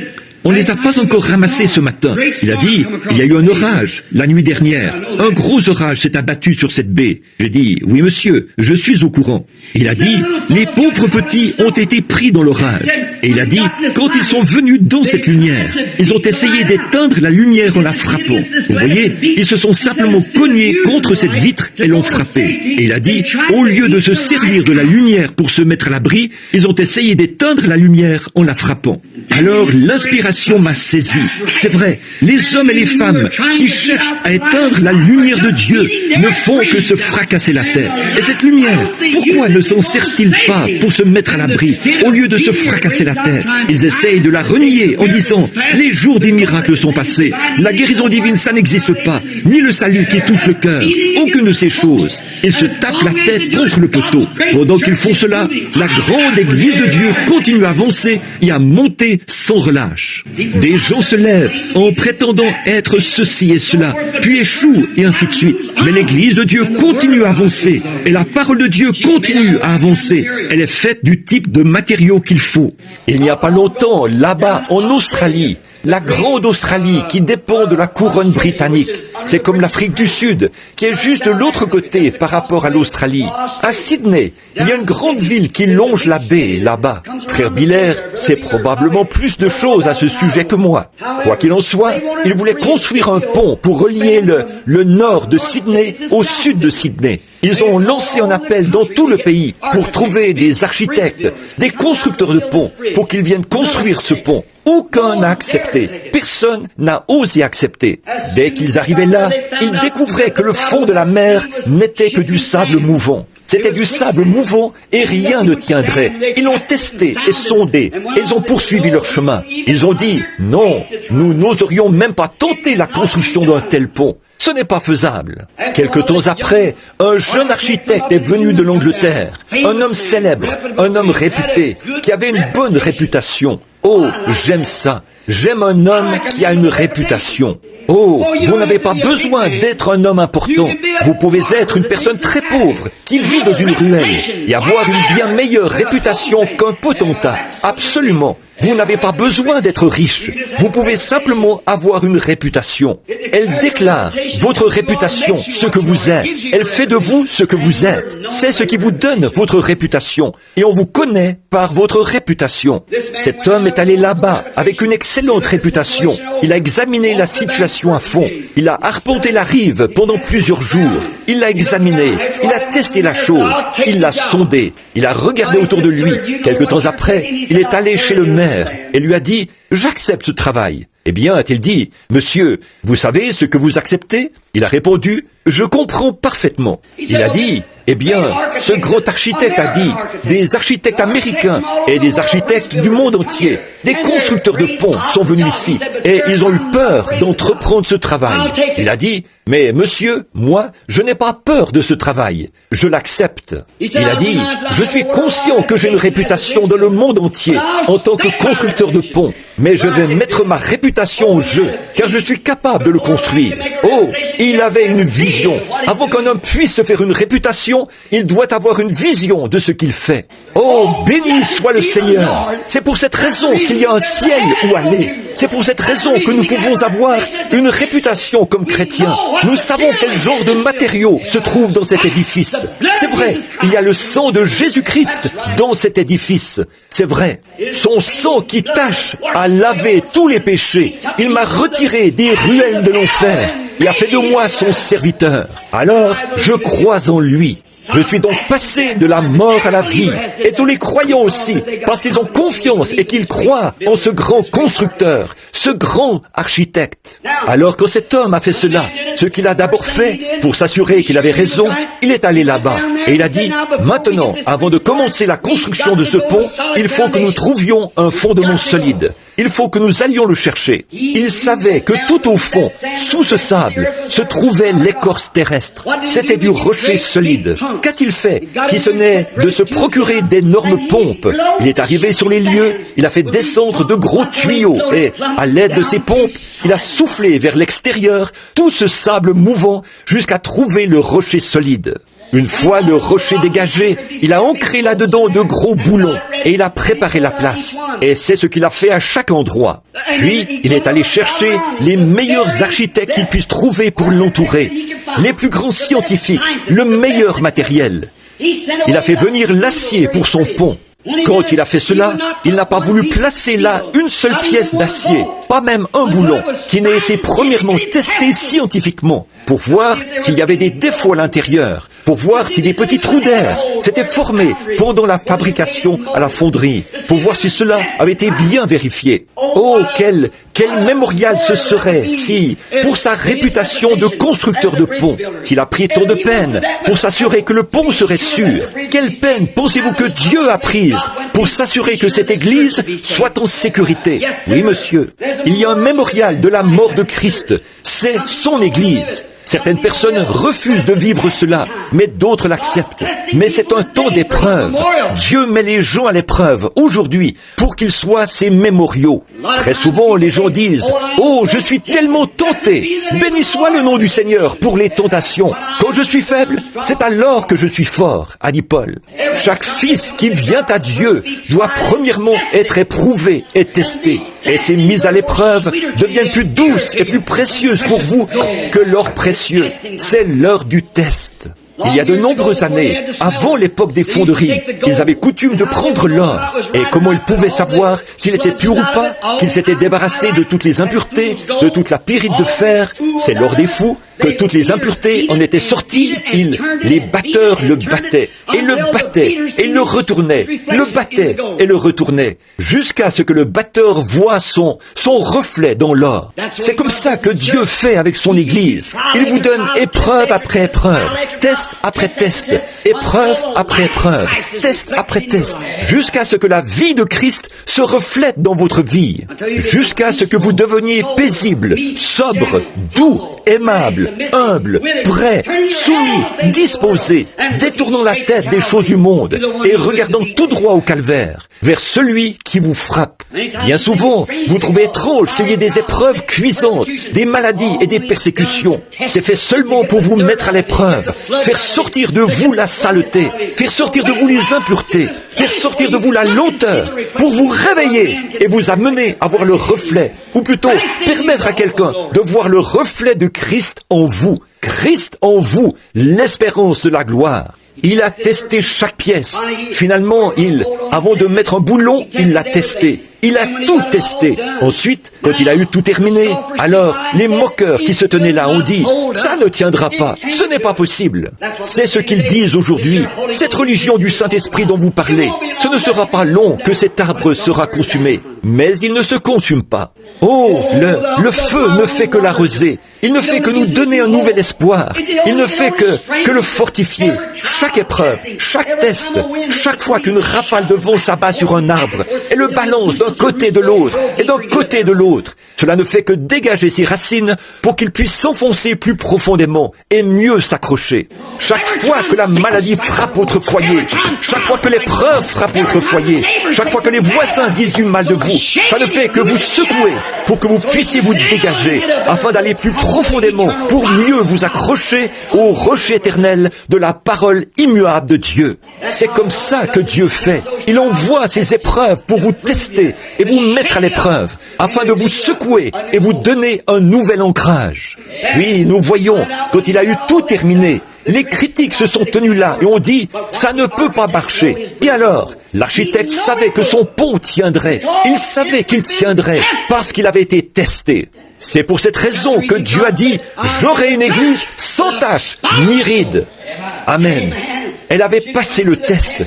[SPEAKER 1] On ne les a pas encore ramassés ce matin. Il a dit, il y a eu un orage la nuit dernière. Un gros orage s'est abattu sur cette baie. J'ai dit, oui monsieur, je suis au courant. Il a dit, les pauvres petits ont été pris dans l'orage. Et il a dit, quand ils sont venus dans cette lumière, ils ont essayé d'éteindre la lumière en la frappant. Vous voyez, ils se sont simplement cognés contre cette vitre et l'ont frappée. Et il a dit, au lieu de se servir de la lumière pour se mettre à l'abri, ils ont essayé d'éteindre la lumière en la frappant. Alors l'inspiration m'a saisi. C'est vrai, les hommes et les femmes qui cherchent à éteindre la lumière de Dieu ne font que se fracasser la tête. Et cette lumière, pourquoi ne s'en servent-ils pas pour se mettre à l'abri au lieu de se fracasser la tête? Ils essayent de la renier en disant « Les jours des miracles sont passés, la guérison divine ça n'existe pas, ni le salut qui touche le cœur, aucune de ces choses. » Ils se tapent la tête contre le poteau. Pendant qu'ils font cela, la grande église de Dieu continue à avancer et à monter sans relâche. Des gens se lèvent en prétendant être ceci et cela, puis échouent et ainsi de suite. Mais l'église de Dieu continue à avancer et la parole de Dieu continue à avancer. Elle est faite du type de matériaux qu'il faut. Il n'y a pas longtemps, là-bas, en Australie, la grande Australie qui dépend de la couronne britannique. C'est comme l'Afrique du Sud, qui est juste de l'autre côté par rapport à l'Australie. À Sydney, il y a une grande ville qui longe la baie là-bas. Frère Biller sait probablement plus de choses à ce sujet que moi. Quoi qu'il en soit, il voulait construire un pont pour relier le nord de Sydney au sud de Sydney. Ils ont lancé un appel dans tout le pays pour trouver des architectes, des constructeurs de ponts, pour qu'ils viennent construire ce pont. Aucun n'a accepté. Personne n'a osé accepter. Dès qu'ils arrivaient là, ils découvraient que le fond de la mer n'était que du sable mouvant. C'était du sable mouvant et rien ne tiendrait. Ils l'ont testé et sondé. Et ils ont poursuivi leur chemin. Ils ont dit, non, nous n'oserions même pas tenter la construction d'un tel pont. Ce n'est pas faisable. Quelque temps après, un jeune architecte est venu de l'Angleterre. Un homme célèbre, un homme réputé, qui avait une bonne réputation. Oh, j'aime ça. J'aime un homme qui a une réputation. Oh, vous n'avez pas besoin d'être un homme important. Vous pouvez être une personne très pauvre qui vit dans une ruelle et avoir une bien meilleure réputation qu'un potentat. Absolument. Vous n'avez pas besoin d'être riche. Vous pouvez simplement avoir une réputation. Elle déclare votre réputation, ce que vous êtes. Elle fait de vous ce que vous êtes. C'est ce qui vous donne votre réputation. Et on vous connaît par votre réputation. Cet homme est allé là-bas avec une excellente réputation. Il a examiné la situation à fond. Il a arpenté la rive pendant plusieurs jours. Il l'a examiné. Il a testé la chose. Il l'a sondé. Il a regardé autour de lui. Quelque temps après, il est allé chez le maire et lui a dit « J'accepte ce travail ». Eh bien, a-t-il dit « Monsieur, vous savez ce que vous acceptez ?» Il a répondu « Je comprends parfaitement ». Il a dit « Eh bien, ce grand architecte a dit, des architectes américains et des architectes du monde entier, des constructeurs de ponts sont venus ici et ils ont eu peur d'entreprendre ce travail. » Il a dit « Mais monsieur, moi, je n'ai pas peur de ce travail. Je l'accepte. Il a dit, je suis conscient que j'ai une réputation dans le monde entier en tant que constructeur de ponts. Mais je vais mettre ma réputation au jeu, car je suis capable de le construire. Oh, il avait une vision. Avant qu'un homme puisse se faire une réputation, il doit avoir une vision de ce qu'il fait. Oh, béni soit le Seigneur. C'est pour cette raison qu'il y a un ciel où aller. C'est pour cette raison que nous pouvons avoir une réputation comme chrétiens. Nous savons quel genre de matériaux se trouve dans cet édifice. C'est vrai, il y a le sang de Jésus-Christ dans cet édifice. C'est vrai, son sang qui tâche à laver tous les péchés. Il m'a retiré des ruelles de l'enfer et a fait de moi son serviteur. Alors, je crois en lui. Je suis donc passé de la mort à la vie. Et tous les croyants aussi, parce qu'ils ont confiance et qu'ils croient en ce grand constructeur, ce grand architecte. Alors quand cet homme a fait cela, ce qu'il a d'abord fait, pour s'assurer qu'il avait raison, il est allé là-bas. Et il a dit, maintenant, avant de commencer la construction de ce pont, il faut que nous trouvions un fondement solide. Il faut que nous allions le chercher. Il savait que tout au fond, sous ce sable, se trouvait l'écorce terrestre. C'était du rocher solide. Qu'a-t-il fait si ce n'est de se procurer d'énormes pompes? Il est arrivé sur les lieux, il a fait descendre de gros tuyaux et, à l'aide de ces pompes, il a soufflé vers l'extérieur tout ce sable mouvant jusqu'à trouver le rocher solide. Une fois le rocher dégagé, il a ancré là-dedans de gros boulons et il a préparé la place. Et c'est ce qu'il a fait à chaque endroit. Puis, il est allé chercher les meilleurs architectes qu'il puisse trouver pour l'entourer, les plus grands scientifiques, le meilleur matériel. Il a fait venir l'acier pour son pont. Quand il a fait cela, il n'a pas voulu placer là une seule pièce d'acier, pas même un boulon, qui n'ait été premièrement testé scientifiquement, pour voir s'il y avait des défauts à l'intérieur, pour voir si des petits trous d'air s'étaient formés pendant la fabrication à la fonderie, pour voir si cela avait été bien vérifié. Oh, quel mémorial ce serait si, pour sa réputation de constructeur de pont, s'il a pris tant de peine pour s'assurer que le pont serait sûr. Quelle peine pensez-vous que Dieu a prise pour s'assurer que cette église soit en sécurité? Oui, monsieur, il y a un mémorial de la mort de Christ. C'est son église. Certaines personnes refusent de vivre cela, mais d'autres l'acceptent. Mais c'est un temps d'épreuve. Dieu met les gens à l'épreuve aujourd'hui pour qu'ils soient ses mémoriaux. Très souvent, les gens disent « Oh, je suis tellement tenté. Béni soit le nom du Seigneur pour les tentations. Quand je suis faible, c'est alors que je suis fort, a dit Paul. Chaque fils qui vient à Dieu doit premièrement être éprouvé et testé. Et ces mises à l'épreuve deviennent plus douces et plus précieuses pour vous que l'or précieux. C'est l'heure du test. Il y a de nombreuses années, avant l'époque des fonderies, ils avaient coutume de prendre l'or. Et comment ils pouvaient savoir s'il était pur ou pas, qu'ils s'étaient débarrassés de toutes les impuretés, de toute la pyrite de fer? C'est l'or des fous, que toutes les impuretés en étaient sorties. Les batteurs le battaient, et le battaient, et le retournaient, le battaient, et le retournaient, jusqu'à ce que le batteur voie son reflet dans l'or. C'est comme ça que Dieu fait avec son Église. Il vous donne épreuve après épreuve, test après test, épreuve après épreuve, test après test, jusqu'à ce que la vie de Christ se reflète dans votre vie, jusqu'à ce que vous deveniez paisible, sobre, doux, aimable, humble, prêt, soumis, disposé, détournant la tête des choses du monde et regardant tout droit au calvaire, vers celui qui vous frappe. Bien souvent, vous trouvez étrange qu'il y ait des épreuves cuisantes, des maladies et des persécutions. C'est fait seulement pour vous mettre à l'épreuve, faire sortir de vous la saleté, faire sortir de vous les impuretés, faire sortir de vous la lenteur, pour vous réveiller et vous amener à voir le reflet, ou plutôt permettre à quelqu'un de voir le reflet de Christ en vous. Christ en vous, l'espérance de la gloire. Il a testé chaque pièce. Finalement, avant de mettre un boulon, il l'a testé. Il a tout testé. Ensuite, quand il a eu tout terminé, alors les moqueurs qui se tenaient là ont dit « Ça ne tiendra pas, ce n'est pas possible ». C'est ce qu'ils disent aujourd'hui. Cette religion du Saint-Esprit dont vous parlez, ce ne sera pas long que cet arbre sera consumé. Mais il ne se consume pas. Oh, le feu ne fait que l'arroser. Il ne fait que nous donner un nouvel espoir. Il ne fait que le fortifier. Chaque épreuve, chaque test, chaque fois qu'une rafale de vent s'abat sur un arbre et le balance d'un côté de l'autre et d'un côté de l'autre, cela ne fait que dégager ses racines pour qu'il puisse s'enfoncer plus profondément et mieux s'accrocher. Chaque fois que la maladie frappe votre foyer, chaque fois que l'épreuve frappe votre foyer, chaque fois que les voisins disent du mal de vous, ça ne fait que vous secouer pour que vous puissiez vous dégager afin d'aller plus profondément pour mieux vous accrocher au rocher éternel de la parole immuable de Dieu. C'est comme ça que Dieu fait. Il envoie ces épreuves pour vous tester et vous mettre à l'épreuve afin de vous secouer et vous donner un nouvel ancrage. Puis nous voyons, quand il a eu tout terminé, les critiques se sont tenues là et ont dit « ça ne peut pas marcher ». Et alors, l'architecte savait que son pont tiendrait. Il savait qu'il tiendrait parce qu'il avait été testé. C'est pour cette raison que Dieu a dit « j'aurai une église sans tache ni ride ». Amen. Elle avait passé le test.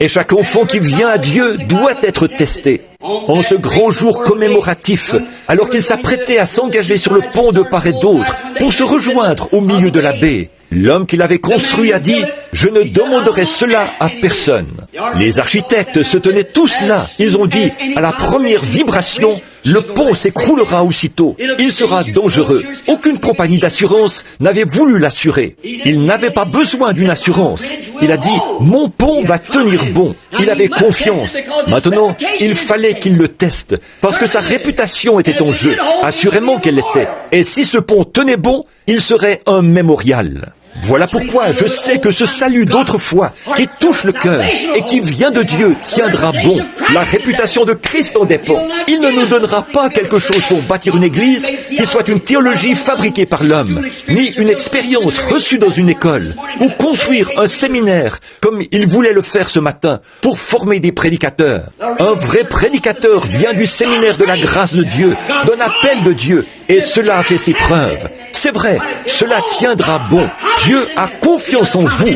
[SPEAKER 1] Et chaque enfant qui vient à Dieu doit être testé. En ce grand jour commémoratif, alors qu'il s'apprêtait à s'engager sur le pont de part et d'autre pour se rejoindre au milieu de la baie, l'homme qui l'avait construit a dit « Je ne demanderai cela à personne ». Les architectes se tenaient tous là. Ils ont dit « À la première vibration, le pont s'écroulera aussitôt. Il sera dangereux. » Aucune compagnie d'assurance n'avait voulu l'assurer. Il n'avait pas besoin d'une assurance. Il a dit « Mon pont va tenir bon ». Il avait confiance. Maintenant, il fallait qu'il le teste, parce que sa réputation était en jeu. Assurément qu'elle l'était. Et si ce pont tenait bon, il serait un mémorial. Voilà pourquoi je sais que ce salut d'autrefois, qui touche le cœur et qui vient de Dieu, tiendra bon. La réputation de Christ en dépend. Il ne nous donnera pas quelque chose pour bâtir une église qui soit une théologie fabriquée par l'homme, ni une expérience reçue dans une école, ou construire un séminaire comme il voulait le faire ce matin pour former des prédicateurs. Un vrai prédicateur vient du séminaire de la grâce de Dieu, d'un appel de Dieu, et cela a fait ses preuves. C'est vrai, cela tiendra bon. Dieu a confiance en vous.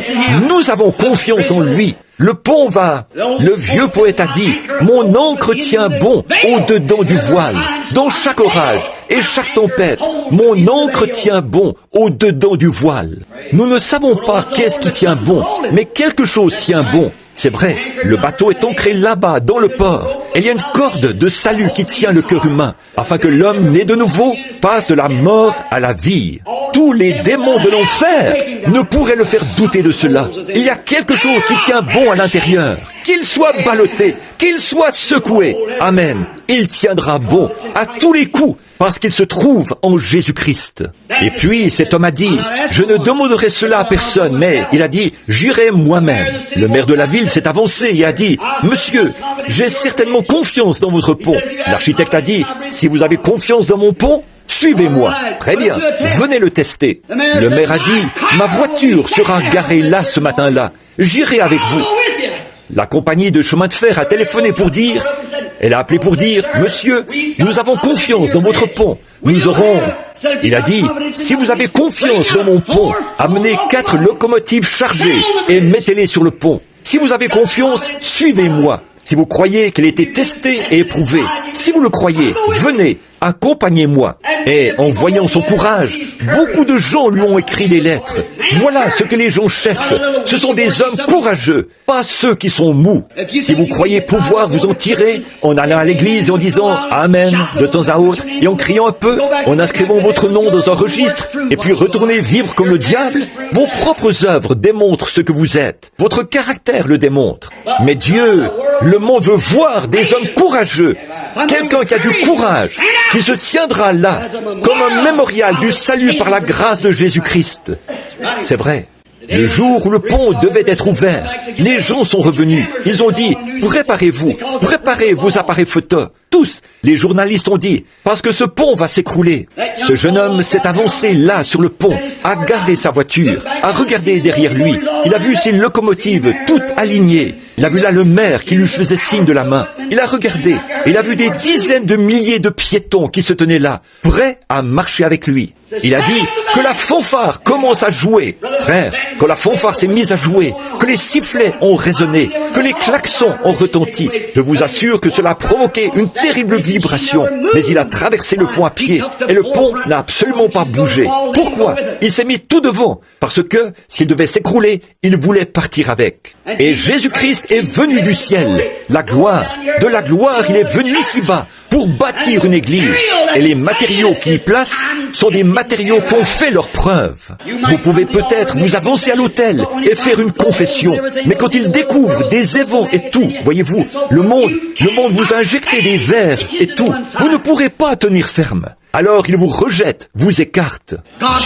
[SPEAKER 1] Nous avons confiance en lui. Le pont va. Le vieux poète a dit, mon ancre tient bon au-dedans du voile. Dans chaque orage et chaque tempête, mon ancre tient bon au-dedans du voile. Nous ne savons pas qu'est-ce qui tient bon, mais quelque chose tient bon. C'est vrai, le bateau est ancré là-bas, dans le port. Et il y a une corde de salut qui tient le cœur humain, afin que l'homme né de nouveau passe de la mort à la vie. Tous les démons de l'enfer ne pourraient le faire douter de cela. Il y a quelque chose qui tient bon à l'intérieur. Qu'il soit ballotté, qu'il soit secoué. Amen. Il tiendra bon à tous les coups, parce qu'il se trouve en Jésus-Christ. Et puis, cet homme a dit, je ne demanderai cela à personne, mais il a dit, j'irai moi-même. Le maire de la ville s'est avancé et a dit, monsieur, j'ai certainement confiance dans votre pont. L'architecte a dit, si vous avez confiance dans mon pont, suivez-moi. Très bien, venez le tester. Le maire a dit, ma voiture sera garée là ce matin-là. J'irai avec vous. La compagnie de chemin de fer a téléphoné pour dire, elle a appelé pour dire, monsieur, nous avons confiance dans votre pont. Nous aurons... Il a dit, si vous avez confiance dans mon pont, amenez 4 locomotives chargées et mettez-les sur le pont. Si vous avez confiance, suivez-moi. Si vous croyez qu'elle a été testée et éprouvée, si vous le croyez, venez, accompagnez-moi. Et en voyant son courage, beaucoup de gens lui ont écrit des lettres. Voilà ce que les gens cherchent. Ce sont des hommes courageux, pas ceux qui sont mous. Si vous croyez pouvoir vous en tirer en allant à l'église et en disant « Amen » de temps à autre et en criant un peu, en inscrivant votre nom dans un registre et puis retournez vivre comme le diable, vos propres œuvres démontrent ce que vous êtes. Votre caractère le démontre. Mais Dieu, le monde veut voir des hommes courageux. Quelqu'un qui a du courage, qui se tiendra là, comme un mémorial du salut par la grâce de Jésus-Christ. C'est vrai. Le jour où le pont devait être ouvert, les gens sont revenus. Ils ont dit, préparez-vous, préparez vos appareils photo. Tous, les journalistes ont dit, parce que ce pont va s'écrouler. Ce jeune homme s'est avancé là sur le pont, a garé sa voiture, a regardé derrière lui. Il a vu ses locomotives toutes alignées. Il a vu là le maire qui lui faisait signe de la main. Il a regardé, il a vu des dizaines de milliers de piétons qui se tenaient là, prêts à marcher avec lui. Il a dit que la fanfare commence à jouer. Frère, quand la fanfare s'est mise à jouer, que les sifflets ont résonné, que les klaxons ont retenti, je vous assure que cela a provoqué une terrible vibration, mais il a traversé le pont à pied, et le pont n'a absolument pas bougé. Pourquoi? Il s'est mis tout devant, parce que, s'il devait s'écrouler, il voulait partir avec. Et Jésus-Christ est venu du ciel, la gloire. De la gloire, il est venu ici-bas, pour bâtir une église. Et les matériaux qu'il y place sont des matériaux qui ont fait leur preuve. Vous pouvez peut-être vous avancer à l'autel et faire une confession, mais quand il découvre des évents et tout, voyez-vous, le monde vous a injecté des vers et tout, vous ne pourrez pas tenir ferme. Alors il vous rejette, vous écarte.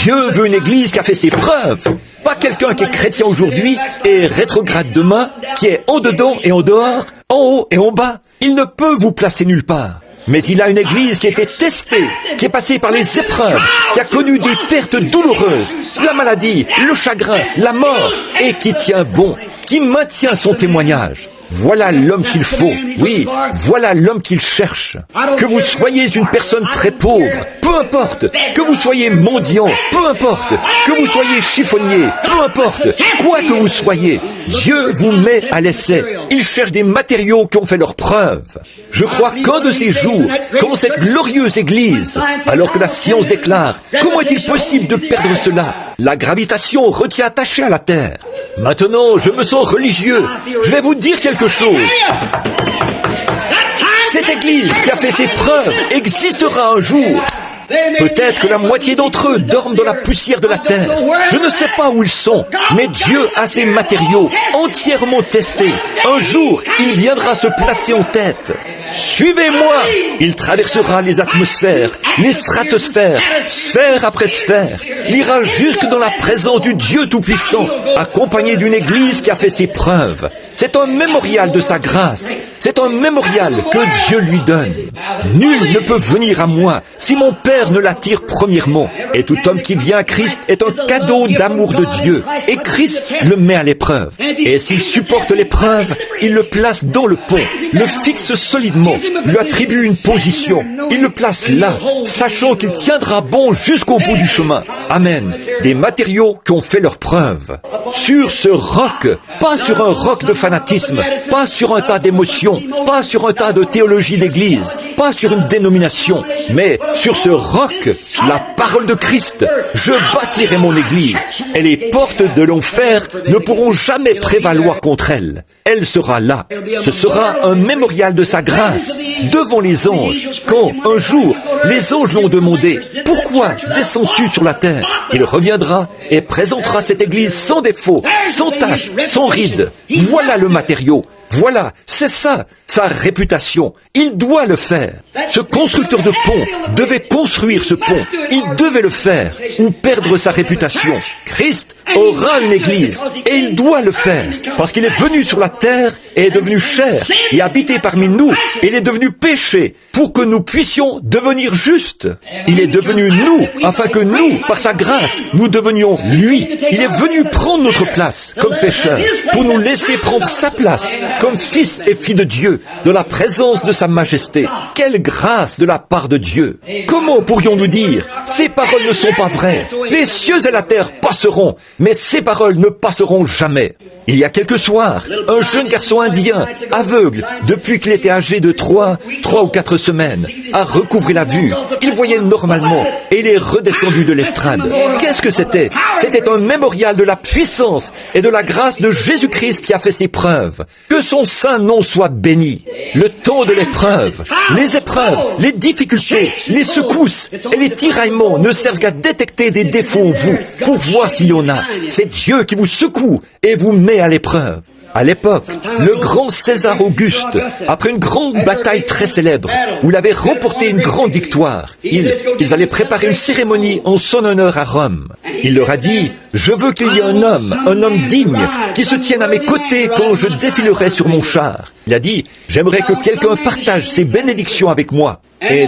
[SPEAKER 1] Dieu veut une église qui a fait ses preuves, pas quelqu'un qui est chrétien aujourd'hui et rétrograde demain, qui est en dedans et en dehors, en haut et en bas. Il ne peut vous placer nulle part. Mais il a une église qui a été testée, qui est passée par les épreuves, qui a connu des pertes douloureuses, la maladie, le chagrin, la mort, et qui tient bon, qui maintient son témoignage. Voilà l'homme qu'il faut, oui, voilà l'homme qu'il cherche. Que vous soyez une personne très pauvre, peu importe, que vous soyez mendiant, peu importe, que vous soyez chiffonnier, peu importe, quoi que vous soyez, Dieu vous met à l'essai. Il cherche des matériaux qui ont fait leur preuve. Je crois qu'un de ces jours, quand cette glorieuse église, alors que la science déclare, comment est-il possible de perdre cela? La gravitation retient attaché à la terre. Maintenant, je me sens religieux. Je vais vous dire quelque chose. Cette église qui a fait ses preuves existera un jour. Peut-être que la moitié d'entre eux dorment dans la poussière de la terre. Je ne sais pas où ils sont, mais Dieu a ses matériaux entièrement testés. Un jour, il viendra se placer en tête. Suivez-moi! Il traversera les atmosphères, les stratosphères, sphère après sphère. Il ira jusque dans la présence du Dieu Tout-Puissant, accompagné d'une église qui a fait ses preuves. C'est un mémorial de sa grâce. C'est un mémorial que Dieu lui donne. Nul ne peut venir à moi si mon Père ne l'attire premièrement. Et tout homme qui vient à Christ est un cadeau d'amour de Dieu. Et Christ le met à l'épreuve. Et s'il supporte l'épreuve, il le place dans le pont, le fixe solidement, lui attribue une position. Il le place là, sachant qu'il tiendra bon jusqu'au bout du chemin. Amen. Des matériaux qui ont fait leur preuve. Sur ce roc, pas sur un roc de fanatisme, pas sur un tas d'émotions, pas sur un tas de théologie d'église, pas sur une dénomination, mais sur ce roc, la parole de Christ, je bâtirai mon église, et les portes de l'enfer ne pourront jamais prévaloir contre elle. Elle sera là. Ce sera un mémorial de sa grâce devant les anges. Quand, un jour, les anges l'ont demandé, « Pourquoi descends-tu sur la terre ?» Il reviendra et présentera cette église sans défaut, sans tache, sans ride. Voilà le matériau. Voilà, c'est ça, sa réputation. Il doit le faire. Ce constructeur de pont devait construire ce pont. Il devait le faire ou perdre sa réputation. Christ aura une église et il doit le faire parce qu'il est venu sur la terre et est devenu chair et habité parmi nous. Il est devenu péché pour que nous puissions devenir justes. Il est devenu nous afin que nous, par sa grâce, nous devenions lui. Il est venu prendre notre place comme pécheurs pour nous laisser prendre sa place comme fils et filles de Dieu, dans la présence de sa majesté. Quelle grâce de la part de Dieu! Comment pourrions-nous dire, ces paroles ne sont pas vraies? Les cieux et la terre passeront, mais ces paroles ne passeront jamais. Il y a quelques soirs, un jeune garçon indien, aveugle, depuis qu'il était âgé de 3 ou 4 semaines, a recouvré la vue. Il voyait normalement et il est redescendu de l'estrade. Qu'est-ce que c'était? C'était un mémorial de la puissance et de la grâce de Jésus-Christ qui a fait ses preuves. Que son saint nom soit béni. Le temps de l'épreuve, les épreuves, les difficultés, les secousses et les tiraillements ne servent qu'à détecter des défauts en vous pour voir s'il y en a. C'est Dieu qui vous secoue et vous met à l'épreuve. À l'époque, le grand César Auguste, après une grande bataille très célèbre, où il avait remporté une grande victoire, ils allaient préparer une cérémonie en son honneur à Rome. Il leur a dit, « Je veux qu'il y ait un homme digne, qui se tienne à mes côtés quand je défilerai sur mon char. » Il a dit, « J'aimerais que quelqu'un partage ses bénédictions avec moi. » Et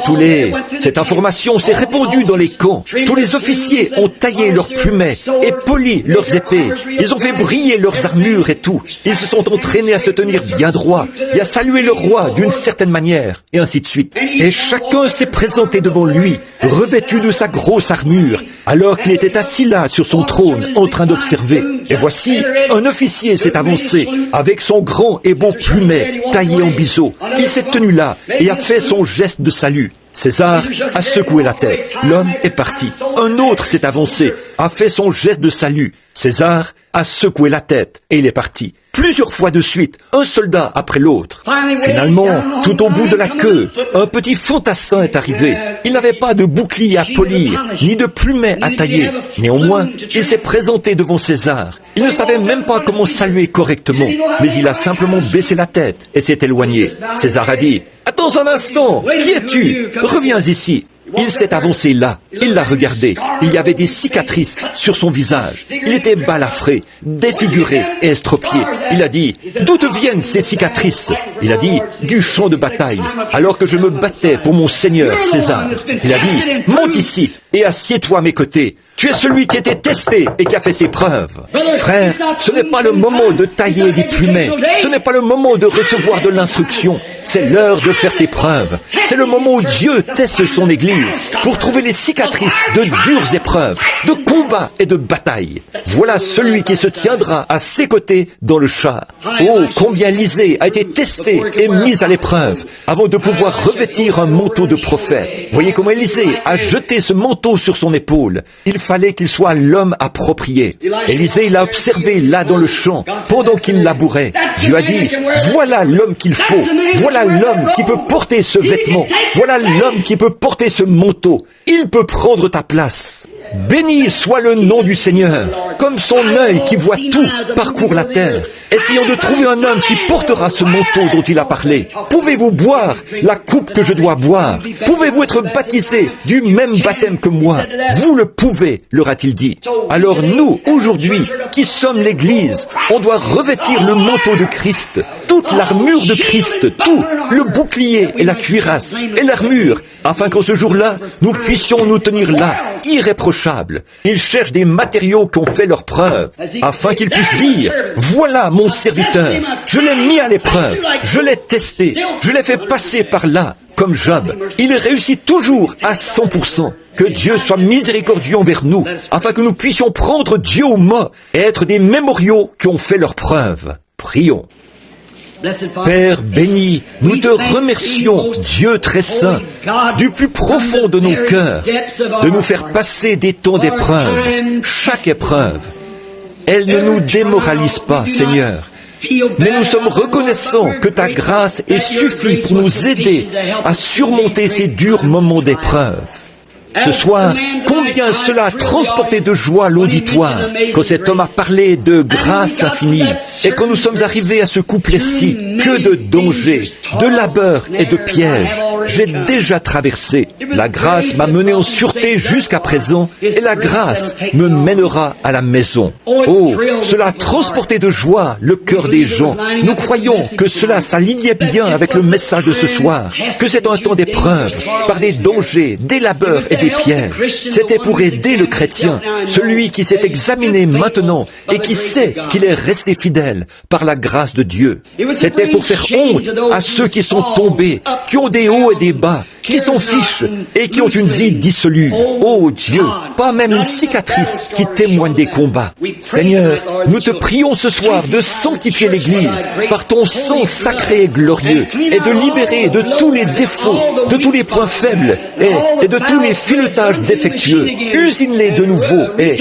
[SPEAKER 1] cette information s'est répandue dans les camps. Tous les officiers ont taillé leurs plumets et poli leurs épées. Ils ont fait briller leurs armures et tout. Ils se sont entraînés à se tenir bien droit et à saluer le roi d'une certaine manière, et ainsi de suite. Et chacun s'est présenté devant lui, revêtu de sa grosse armure, alors qu'il était assis là sur son trône, en train d'observer. Et voici, un officier s'est avancé, avec son grand et beau plumet, taillé en biseau. Il s'est tenu là, et a fait son geste de salut. César a secoué la tête. L'homme est parti. Un autre s'est avancé, a fait son geste de salut. César a secoué la tête, et il est parti. Plusieurs fois de suite, un soldat après l'autre. Finalement, tout au bout de la queue, un petit fantassin est arrivé. Il n'avait pas de bouclier à polir, ni de plumet à tailler. Néanmoins, il s'est présenté devant César. Il ne savait même pas comment saluer correctement, mais il a simplement baissé la tête et s'est éloigné. César a dit, « Attends un instant, qui es-tu? Reviens ici. » Il s'est avancé là, il l'a regardé. Il y avait des cicatrices sur son visage. Il était balafré, défiguré et estropié. Il a dit, d'où te viennent ces cicatrices? Il a dit, du champ de bataille, alors que je me battais pour mon seigneur César. Il a dit, monte ici et assieds-toi à mes côtés. Tu es celui qui était testé et qui a fait ses preuves. Frère, ce n'est pas le moment de tailler des plumets. Ce n'est pas le moment de recevoir de l'instruction. C'est l'heure de faire ses preuves. C'est le moment où Dieu teste son Église pour trouver les cicatrices de dures épreuves, de combats et de batailles. Voilà celui qui se tiendra à ses côtés dans le char. Oh, combien Élisée a été testé et mis à l'épreuve avant de pouvoir revêtir un manteau de prophète. Voyez comment Élisée a jeté ce manteau sur son épaule. Il fallait qu'il soit l'homme approprié. Élisée l'a observé là dans le champ pendant qu'il labourait. Dieu a dit, voilà l'homme qu'il faut. Voilà l'homme qui peut porter ce vêtement. Voilà l'homme qui peut porter ce manteau. Il peut prendre ta place. Béni soit le nom du Seigneur. Comme son œil qui voit tout parcourt la terre, essayons de trouver un homme qui portera ce manteau dont il a parlé. Pouvez-vous boire la coupe que je dois boire? Pouvez-vous être baptisé du même baptême que moi? Vous le pouvez, leur a-t-il dit. Alors nous, aujourd'hui, qui sommes l'Église, on doit revêtir le manteau de Christ, toute l'armure de Christ, tout, le bouclier et la cuirasse et l'armure, afin qu'en ce jour-là, nous puissions nous tenir là, irréprochables. Ils cherchent des matériaux qui ont fait leur preuve, afin qu'ils puissent dire, voilà mon serviteur, je l'ai mis à l'épreuve, je l'ai testé, je l'ai fait passer par là, comme Job. Il réussit toujours à 100%. Que Dieu soit miséricordieux envers nous, afin que nous puissions prendre Dieu au mot et être des mémoriaux qui ont fait leur preuve. Prions. Père béni, nous te remercions, Dieu très saint, du plus profond de nos cœurs, de nous faire passer des temps d'épreuve. Chaque épreuve, elle ne nous démoralise pas, Seigneur. Mais nous sommes reconnaissants que ta grâce est suffisante pour nous aider à surmonter ces durs moments d'épreuve. Ce soir, combien cela a transporté de joie l'auditoire quand cet homme a parlé de grâce infinie et quand nous sommes arrivés à ce couplet-ci, que de dangers, de labeurs et de pièges j'ai déjà traversé. La grâce m'a mené en sûreté jusqu'à présent et la grâce me mènera à la maison. Oh, cela a transporté de joie le cœur des gens. Nous croyons que cela s'alignait bien avec le message de ce soir, que c'est un temps d'épreuve, par des dangers, des labeurs et des pièges. C'était pour aider le chrétien, celui qui s'est examiné maintenant et qui sait qu'il est resté fidèle par la grâce de Dieu. C'était pour faire honte à ceux qui sont tombés, qui ont des hauts et des bas, qui s'en fichent et qui ont une vie dissolue. Oh Dieu, pas même une cicatrice qui témoigne des combats. Seigneur, nous te prions ce soir de sanctifier l'Église par ton sang sacré et glorieux et de libérer de tous les défauts, de tous les points faibles et de tous les filetages défectueux. Usine-les de nouveau et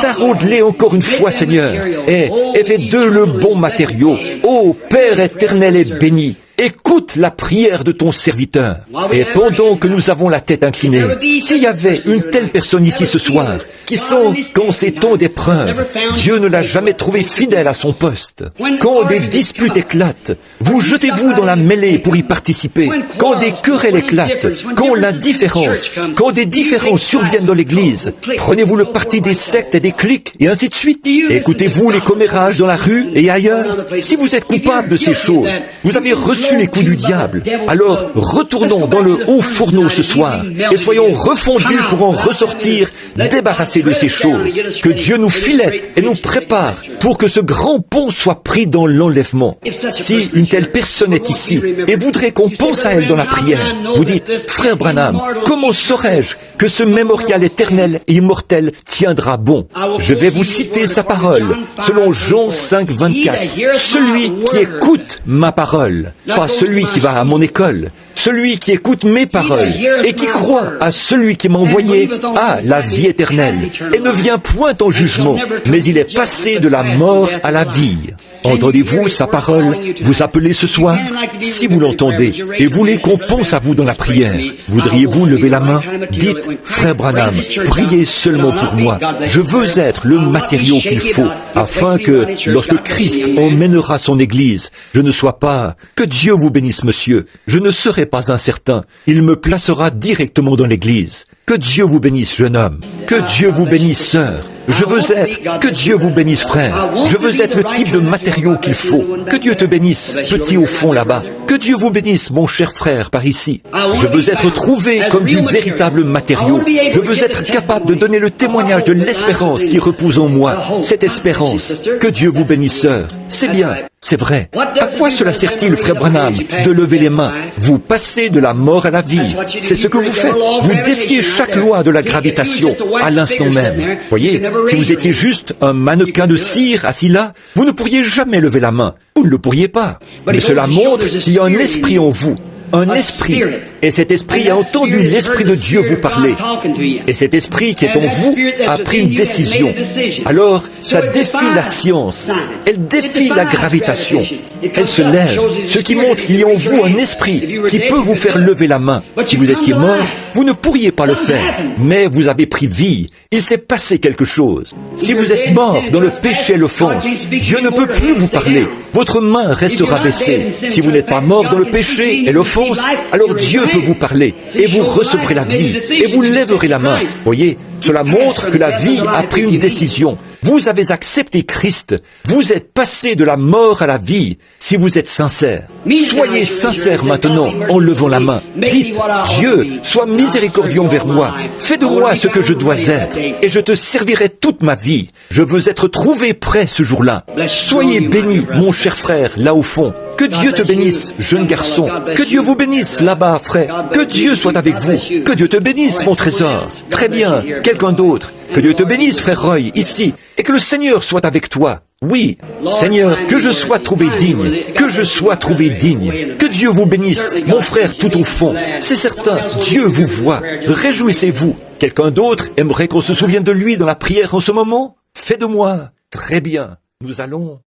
[SPEAKER 1] taraude-les encore une fois, Seigneur, et fais d'eux le bon matériau. Ô Père éternel et béni, écoute la prière de ton serviteur. Et pendant que nous avons la tête inclinée, s'il y avait une telle personne ici ce soir, qui sent qu'en ces temps d'épreuve, Dieu ne l'a jamais trouvé fidèle à son poste, quand des disputes éclatent, vous jetez-vous dans la mêlée pour y participer, quand des querelles éclatent, quand l'indifférence, quand des différends surviennent dans l'église, prenez-vous le parti des sectes et des cliques, et ainsi de suite. Écoutez-vous les commérages dans la rue et ailleurs. Si vous êtes coupable de ces choses, vous avez reçu reçu les coups du diable. Alors retournons dans le haut fourneau ce soir et soyons refondus pour en ressortir, débarrassés de ces choses. Que Dieu nous filette et nous prépare pour que ce grand pont soit pris dans l'enlèvement. Si une telle personne est ici et voudrait qu'on pense à elle dans la prière, vous dites, frère Branham, comment saurais-je que ce mémorial éternel et immortel tiendra bon? Je vais vous citer sa parole, selon Jean 5, 24. Celui qui écoute ma parole, pas celui qui va à mon école, celui qui écoute mes paroles et qui croit à celui qui m'a envoyé a la vie éternelle et ne vient point en jugement, mais il est passé de la mort à la vie. Entendez-vous sa parole vous appelez ce soir? Si vous l'entendez et voulez qu'on pense à vous dans la prière, voudriez-vous lever la main? Dites, frère Branham, priez seulement pour moi. Je veux être le matériau qu'il faut, afin que, lorsque Christ emmènera son Église, je ne sois pas... Que Dieu vous bénisse, monsieur. Je ne serai pas incertain. Il me placera directement dans l'Église. Que Dieu vous bénisse, jeune homme. Que Dieu vous bénisse, sœur. Je veux être, que Dieu vous bénisse, frère. Je veux être le type de matériau qu'il faut. Que Dieu te bénisse, petit au fond là-bas. Que Dieu vous bénisse, mon cher frère, par ici. Je veux être trouvé comme du véritable matériau. Je veux être capable de donner le témoignage de l'espérance qui repose en moi. Cette espérance. Que Dieu vous bénisse, sœur. C'est bien. C'est vrai. À quoi cela sert-il, frère Branham, de lever les mains? Vous passez de la mort à la vie. C'est ce que vous faites. Vous défiez chaque loi de la gravitation à l'instant même. Voyez, si vous étiez juste un mannequin de cire assis là, vous ne pourriez jamais lever la main. Vous ne le pourriez pas. Mais cela montre qu'il y a un esprit en vous. Un esprit. Et cet esprit a entendu l'Esprit de Dieu vous parler. Et cet esprit qui est en vous a pris une décision. Alors, ça défie la science. Elle défie la gravitation. Elle se lève. Ce qui montre qu'il y a en vous un esprit qui peut vous faire lever la main. Si vous étiez mort, vous ne pourriez pas le faire. Mais vous avez pris vie. Il s'est passé quelque chose. Si vous êtes mort dans le péché et l'offense, Dieu ne peut plus vous parler. Votre main restera baissée. Si vous n'êtes pas mort dans le péché et l'offense, alors Dieu peut vous parler et vous recevrez la vie et vous lèverez la main. Voyez, cela montre que la vie a pris une décision. Vous avez accepté Christ. Vous êtes passé de la mort à la vie si vous êtes sincère. Soyez sincère maintenant en levant la main. Dites, Dieu, sois miséricordieux envers moi. Fais de moi ce que je dois être et je te servirai toute ma vie. Je veux être trouvé prêt ce jour-là. Soyez béni, mon cher frère, là au fond. Que Dieu te bénisse, jeune garçon. Que Dieu vous bénisse là-bas, frère. Que Dieu soit avec vous. Que Dieu te bénisse, mon trésor. Très bien. Quelqu'un d'autre. Que Dieu te bénisse, frère Roy, ici. Et que le Seigneur soit avec toi. Oui, Seigneur, que je sois trouvé digne. Que je sois trouvé digne. Que Dieu vous bénisse, mon frère tout au fond. C'est certain, Dieu vous voit. Réjouissez-vous. Quelqu'un d'autre aimerait qu'on se souvienne de lui dans la prière en ce moment? Fais de moi. Très bien. Nous allons...